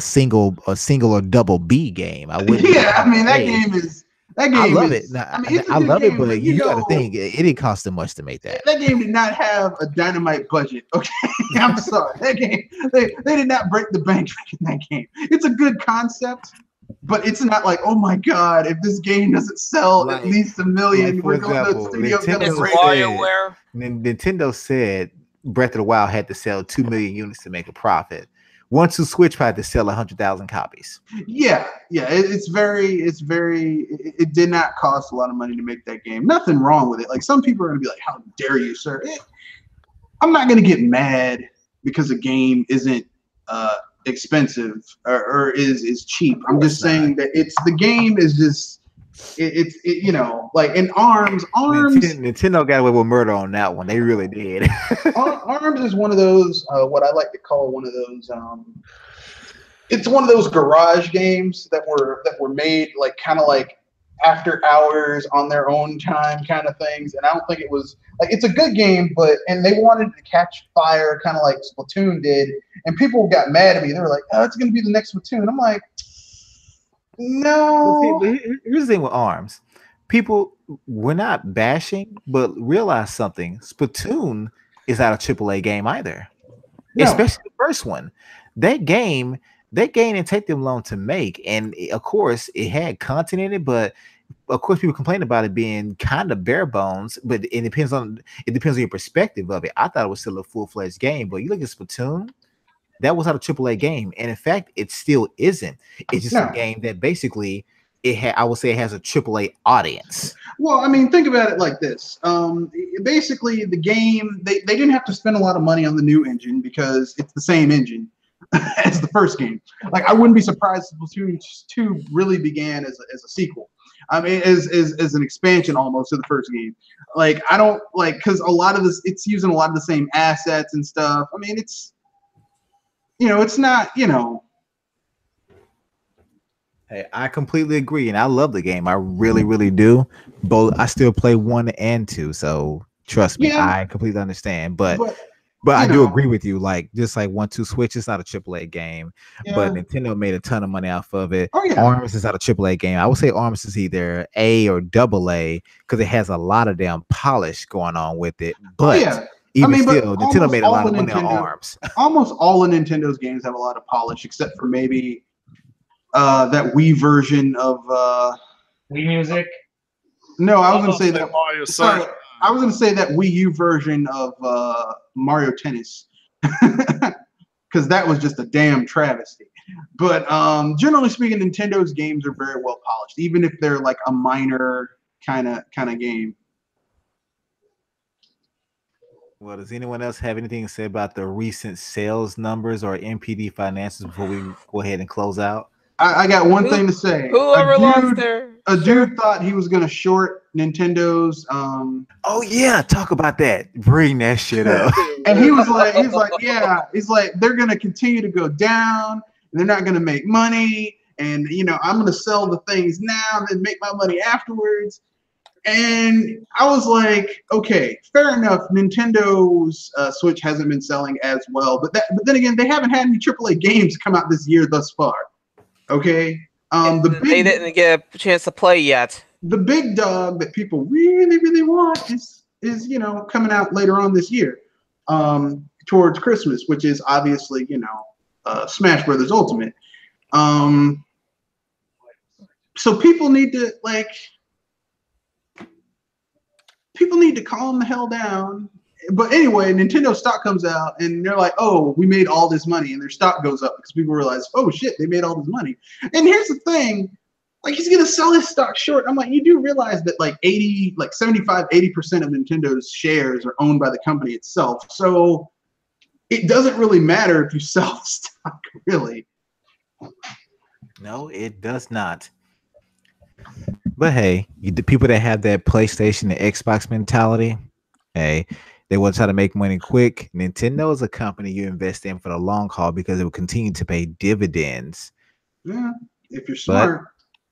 Speaker 1: single or double B game. I wouldn't.
Speaker 4: Yeah, I mean that game is.
Speaker 1: I love it. No,
Speaker 4: I mean, it's a
Speaker 1: I
Speaker 4: good
Speaker 1: love
Speaker 4: game,
Speaker 1: it, but you got to think it didn't cost them much to make that.
Speaker 4: That game did not have a dynamite budget. Okay, I'm sorry. That game, they did not break the bank making that game. It's a good concept, but it's not like, oh my god, if this game doesn't sell at least 1 million, we're going to the studio.
Speaker 1: Nintendo said Breath of the Wild had to sell 2 million units to make a profit. 1-2 Switch had to sell 100,000 copies.
Speaker 4: Yeah, it did not cost a lot of money to make that game. Nothing wrong with it. Like, some people are going to be like, how dare you, sir? I'm not going to get mad because a game isn't expensive or is cheap. I'm just saying that the game is just like in Arms.
Speaker 1: Nintendo got away with murder on that one. They really did.
Speaker 4: Arms is one of those what I like to call one of those. It's one of those garage games that were made like kind of like after hours on their own time kind of things. And I don't think it was like, it's a good game, and they wanted to catch fire kind of like Splatoon did. And people got mad at me. They were like, oh, it's going to be the next Splatoon. I'm like, no.
Speaker 1: But here's the thing with Arms. People, we're not bashing, but realize something. Splatoon is not a AAA game either. No. Especially the first one. That game didn't take them long to make. And of course, it had content in it, but of course, people complain about it being kind of bare bones, but it depends on your perspective of it. I thought it was still a full-fledged game, but you look at Splatoon, that was not a AAA game, and in fact, it still isn't. It's just a game that basically I would say it has a AAA audience.
Speaker 4: Well, I mean, think about it like this. Basically, the game they didn't have to spend a lot of money on the new engine because it's the same engine as the first game. Like, I wouldn't be surprised if Splatoon 2 really began as a sequel. I mean, as an expansion almost to the first game. Like, I don't like, because a lot of this, it's using a lot of the same assets and stuff. I mean, it's not,
Speaker 1: Hey, I completely agree, and I love the game. I really, really do. Both, I still play 1 and 2, so trust me, I completely understand. But I do agree with you. Like, just like 1-2 Switch, it's not a AAA game, but Nintendo made a ton of money off of it. Arms is not a AAA game. I would say Arms is either A or AA because it has a lot of damn polish going on with it. But Nintendo made a lot of money on Arms.
Speaker 4: Almost all of Nintendo's games have a lot of polish, except for maybe that Wii version of
Speaker 2: Wii Music.
Speaker 4: No, I was going to say that. Sorry, I was going to say that Wii U version of Mario Tennis, because that was just a damn travesty. But generally speaking, Nintendo's games are very well polished, even if they're like a minor kind of game.
Speaker 1: Well, does anyone else have anything to say about the recent sales numbers or NPD finances before we go ahead and close out?
Speaker 4: I got one thing to say.
Speaker 5: Whoever lost their
Speaker 4: dude thought he was gonna short Nintendo's.
Speaker 1: Oh yeah, talk about that. Bring that shit up.
Speaker 4: And he's like, they're gonna continue to go down. They're not gonna make money, and I'm gonna sell the things now and then make my money afterwards. And I was like, okay, fair enough. Nintendo's Switch hasn't been selling as well, but then again, they haven't had any AAA games come out this year thus far. Okay,
Speaker 5: they didn't get a chance to play yet.
Speaker 4: The big dog that people really, really want is coming out later on this year, towards Christmas, which is obviously Smash Brothers Ultimate. So people need to calm the hell down. But anyway, Nintendo stock comes out and they're like, oh, we made all this money, and their stock goes up because people realize, oh shit, they made all this money. And here's the thing, like, he's gonna sell his stock short. I'm like, you do realize that 80% of Nintendo's shares are owned by the company itself. So it doesn't really matter if you sell stock, really.
Speaker 1: No, it does not. But hey, the people that have that PlayStation and Xbox mentality, hey, they want to try to make money quick. Nintendo is a company you invest in for the long haul because it will continue to pay dividends.
Speaker 4: Yeah, if you're smart.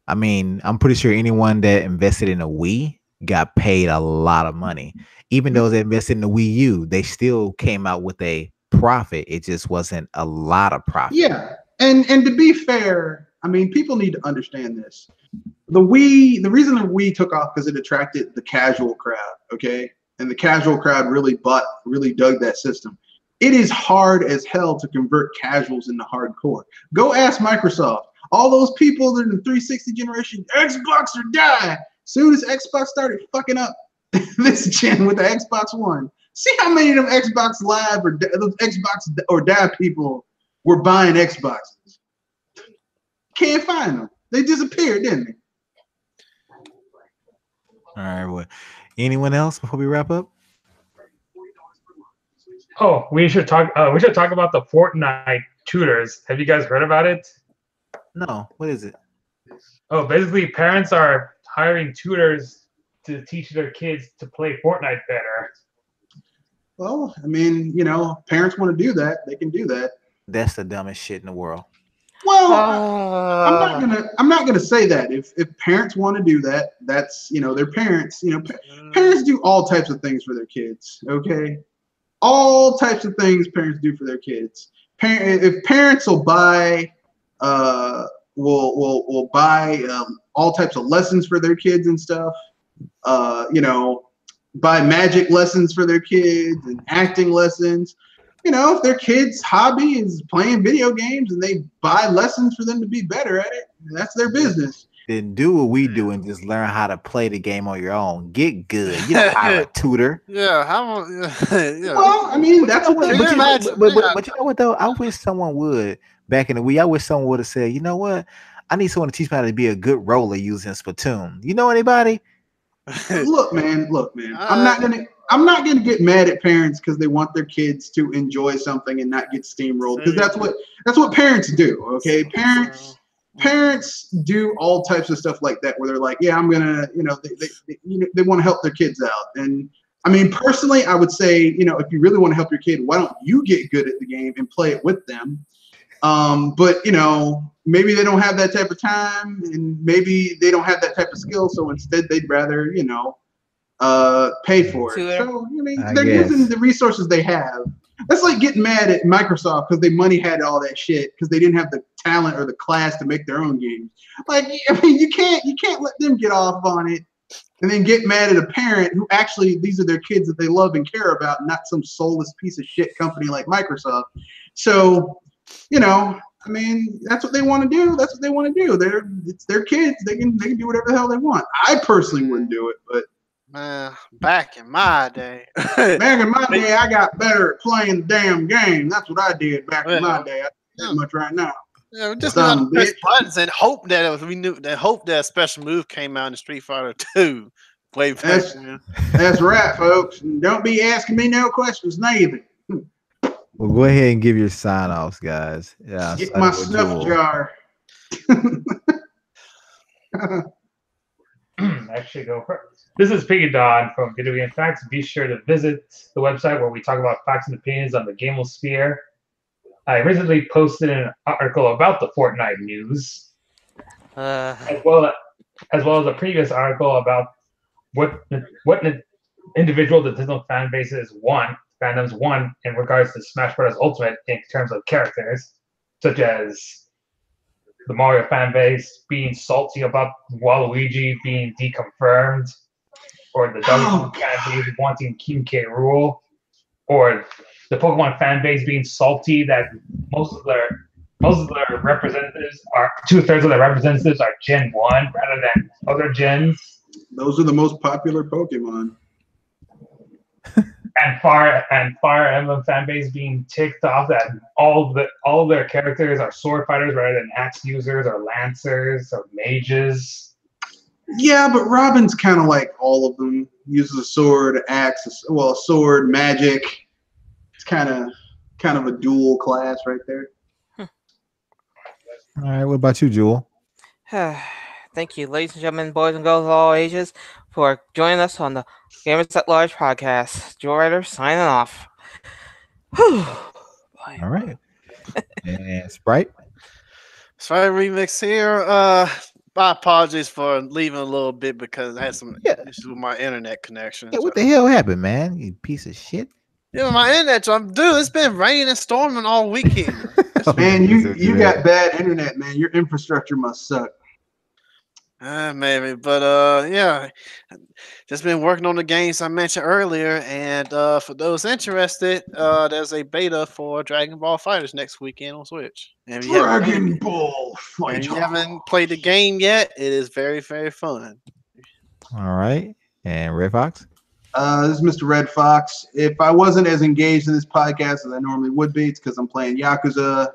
Speaker 1: I mean, I'm pretty sure anyone that invested in a Wii got paid a lot of money. Even those that invested in the Wii U, they still came out with a profit. It just wasn't a lot of profit.
Speaker 4: Yeah, and to be fair, I mean, people need to understand this. The reason the Wii took off because it attracted the casual crowd, okay? And the casual crowd really dug that system. It is hard as hell to convert casuals into hardcore. Go ask Microsoft. All those people that in the 360 generation, Xbox or die. Soon as Xbox started fucking up this gen with the Xbox One, see how many of them Xbox Live or those Xbox or die people were buying Xboxes. Can't find them. They disappeared, didn't they?
Speaker 1: All right. Well, anyone else before we wrap up?
Speaker 2: Oh, we should talk. We should talk about the Fortnite tutors. Have you guys heard about it?
Speaker 1: No. What is it?
Speaker 2: Oh, basically, parents are hiring tutors to teach their kids to play Fortnite better.
Speaker 4: Well, I mean, parents want to do that. They can do that.
Speaker 1: That's the dumbest shit in the world.
Speaker 4: Well, I'm not gonna say that. If parents want to do that, that's their parents. Parents do all types of things for their kids. Okay, all types of things parents do for their kids. If parents will buy, will buy all types of lessons for their kids and stuff. Buy magic lessons for their kids and acting lessons. If their kid's hobby is playing video games and they buy lessons for them to be better at it, that's their business.
Speaker 1: Then do what we do and just learn how to play the game on your own. Get good. You don't hire a tutor.
Speaker 3: Yeah,
Speaker 4: Well, I mean, that's what.
Speaker 1: But you know what though? I wish someone would back in the week. I wish someone would have said, you know what? I need someone to teach me how to be a good roller using Splatoon. You know anybody?
Speaker 4: Look, man. I'm not gonna get mad at parents because they want their kids to enjoy something and not get steamrolled, because that's what parents do. Okay, parents do all types of stuff like that where they're like, yeah, I'm gonna, they want to help their kids out. And I mean, personally, I would say, if you really want to help your kid, why don't you get good at the game and play it with them? But maybe they don't have that type of time, and maybe they don't have that type of skill, so instead they'd rather pay for it. So they're using the resources they have. That's like getting mad at Microsoft because their money had all that shit because they didn't have the talent or the class to make their own games. Like, I mean, you can't let them get off on it and then get mad at a parent who actually, these are their kids that they love and care about, not some soulless piece of shit company like Microsoft. So, I mean, that's what they want to do. That's what they want to do. It's their kids. They can do whatever the hell they want. I personally wouldn't do it, but
Speaker 3: back in my day,
Speaker 4: I got better at playing the damn game. That's what I did back in my day. I don't do much right now.
Speaker 3: Yeah, we just know press buttons and hope that a special move came out in Street Fighter 2.
Speaker 4: That's right, folks. And don't be asking me no questions, neither.
Speaker 1: Well, go ahead and give your sign-offs, guys. Yeah,
Speaker 4: get my snuff jar.
Speaker 2: Actually, go first. This is Piggy Don from Video Game Facts. Be sure to visit the website where we talk about facts and opinions on the gamosphere. I recently posted an article about the Fortnite news, as well as a previous article about what individual the Nintendo fan bases fandoms won in regards to Smash Bros. Ultimate in terms of characters, such as the Mario fan base being salty about Waluigi being deconfirmed, or the Donkey fan base wanting King K. Rool, or the Pokemon fan base being salty that most of their representatives are 2/3 of their representatives are Gen 1 rather than other gens.
Speaker 4: Those are the most popular Pokemon.
Speaker 2: And Fire Emblem fan base being ticked off that all their characters are sword fighters rather than axe users or lancers or mages.
Speaker 4: Yeah, but Robin's kind of like all of them. Uses a sword, axe, a sword, magic. It's kind of a dual class right there.
Speaker 1: All right, what about you, Jewel?
Speaker 5: Thank you, ladies and gentlemen, boys and girls of all ages, for joining us on the Gamers at Large podcast. Joe Ryder signing off. Whew.
Speaker 1: All right. And Sprite
Speaker 3: Remix here. My apologies for leaving a little bit because I had some
Speaker 1: Yeah,
Speaker 3: issues with my internet connection.
Speaker 1: yeah.
Speaker 3: So.
Speaker 1: What the hell happened, man? You piece of shit.
Speaker 3: Yeah, my internet, dude. It's been raining and storming all weekend.
Speaker 1: Oh,
Speaker 4: Man,
Speaker 1: you
Speaker 4: you got bad internet, man. Your infrastructure must suck.
Speaker 3: Maybe, but yeah, just been working on the games I mentioned earlier, and for those interested, there's a beta for Dragon Ball Fighters next weekend on Switch. And if you haven't played
Speaker 4: Dragon
Speaker 3: it,
Speaker 4: Ball
Speaker 3: and you
Speaker 4: Fighter.
Speaker 3: haven't played the game yet, it is very, very fun.
Speaker 1: All right. And Red Fox?
Speaker 4: This is Mr. Red Fox. If I wasn't as engaged in this podcast as I normally would be, it's because I'm playing Yakuza,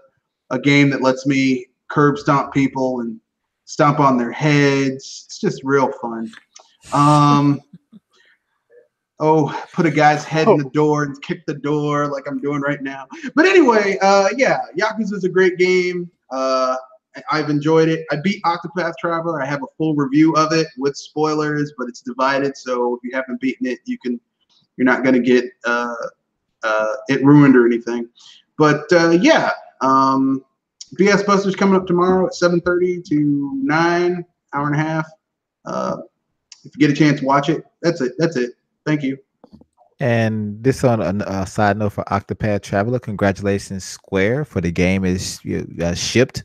Speaker 4: a game that lets me curb stomp people and stomp on their heads. It's just real fun. Put a guy's head in the door and kick the door like I'm doing right now. But anyway, yeah, Yakuza is a great game. I've enjoyed it. I beat Octopath Traveler. I have a full review of it with spoilers, but it's divided. So if you haven't beaten it, you're not going to get it ruined or anything. But yeah, BS Buster's coming up tomorrow at 7:30 to 9, hour and a half. If you get a chance, watch it. That's it. That's it. Thank you.
Speaker 1: And this on a side note for Octopath Traveler, congratulations Square for the game is shipped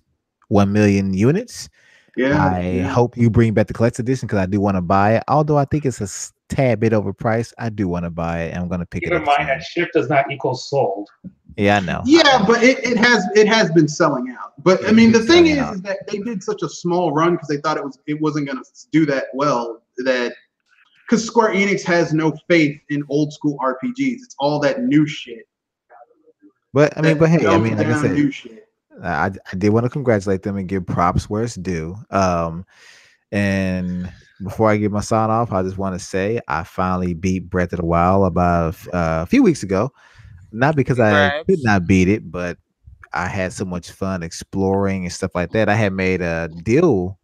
Speaker 1: 1 million units.
Speaker 4: Yeah.
Speaker 1: I hope you bring back the collector's edition because I do want to buy it. Although I think it's a tad bit overpriced, I do want to buy it, and I'm going to pick
Speaker 2: Keep
Speaker 1: it
Speaker 2: in
Speaker 1: up.
Speaker 2: mind that ship does not equal sold.
Speaker 1: Yeah, I know.
Speaker 4: Yeah, but it has been selling out. But I mean, the thing is that they did such a small run because they thought it wasn't going to do that well. That because Square Enix has no faith in old school RPGs. It's all that new shit.
Speaker 1: But I mean, hey, I mean, like I said,
Speaker 4: new shit.
Speaker 1: I did want to congratulate them and give props where it's due. And before I give my sign off, I just want to say I finally beat Breath of the Wild about a few weeks ago. Not because I could
Speaker 5: Congrats.
Speaker 1: not beat it, but I had so much fun exploring and stuff like that. I had made a deal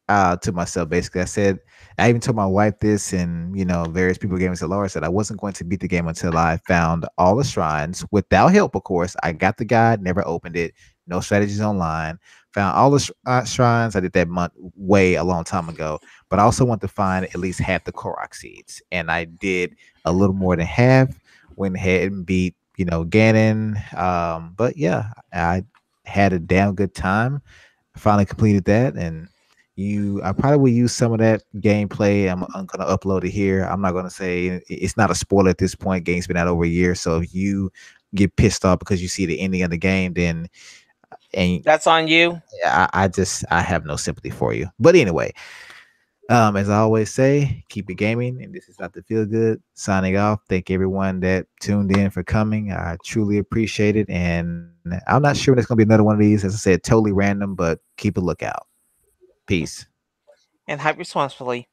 Speaker 1: to myself. Basically, I said I even told my wife this, and various people gave me to Laura said I wasn't going to beat the game until I found all the shrines without help. Of course, I got the guide, never opened it, no strategies online. Found all the shrines. I did that a long time ago, but I also want to find at least half the Korok seeds, and I did a little more than half. Went ahead and beat Ganon. But yeah, I had a damn good time. I finally completed that, and I probably will use some of that gameplay. I'm gonna upload it here. I'm not gonna say it's not a spoiler at this point. Game's been out over a year, so if you get pissed off because you see the ending of the game, then
Speaker 5: That's on you.
Speaker 1: I have no sympathy for you. But anyway, as I always say, keep it gaming, and this is Dr. Feel Good signing off. Thank everyone that tuned in for coming. I truly appreciate it, and I'm not sure when it's gonna be another one of these. As I said, totally random, but keep a lookout. Peace.
Speaker 5: And hype responsibly.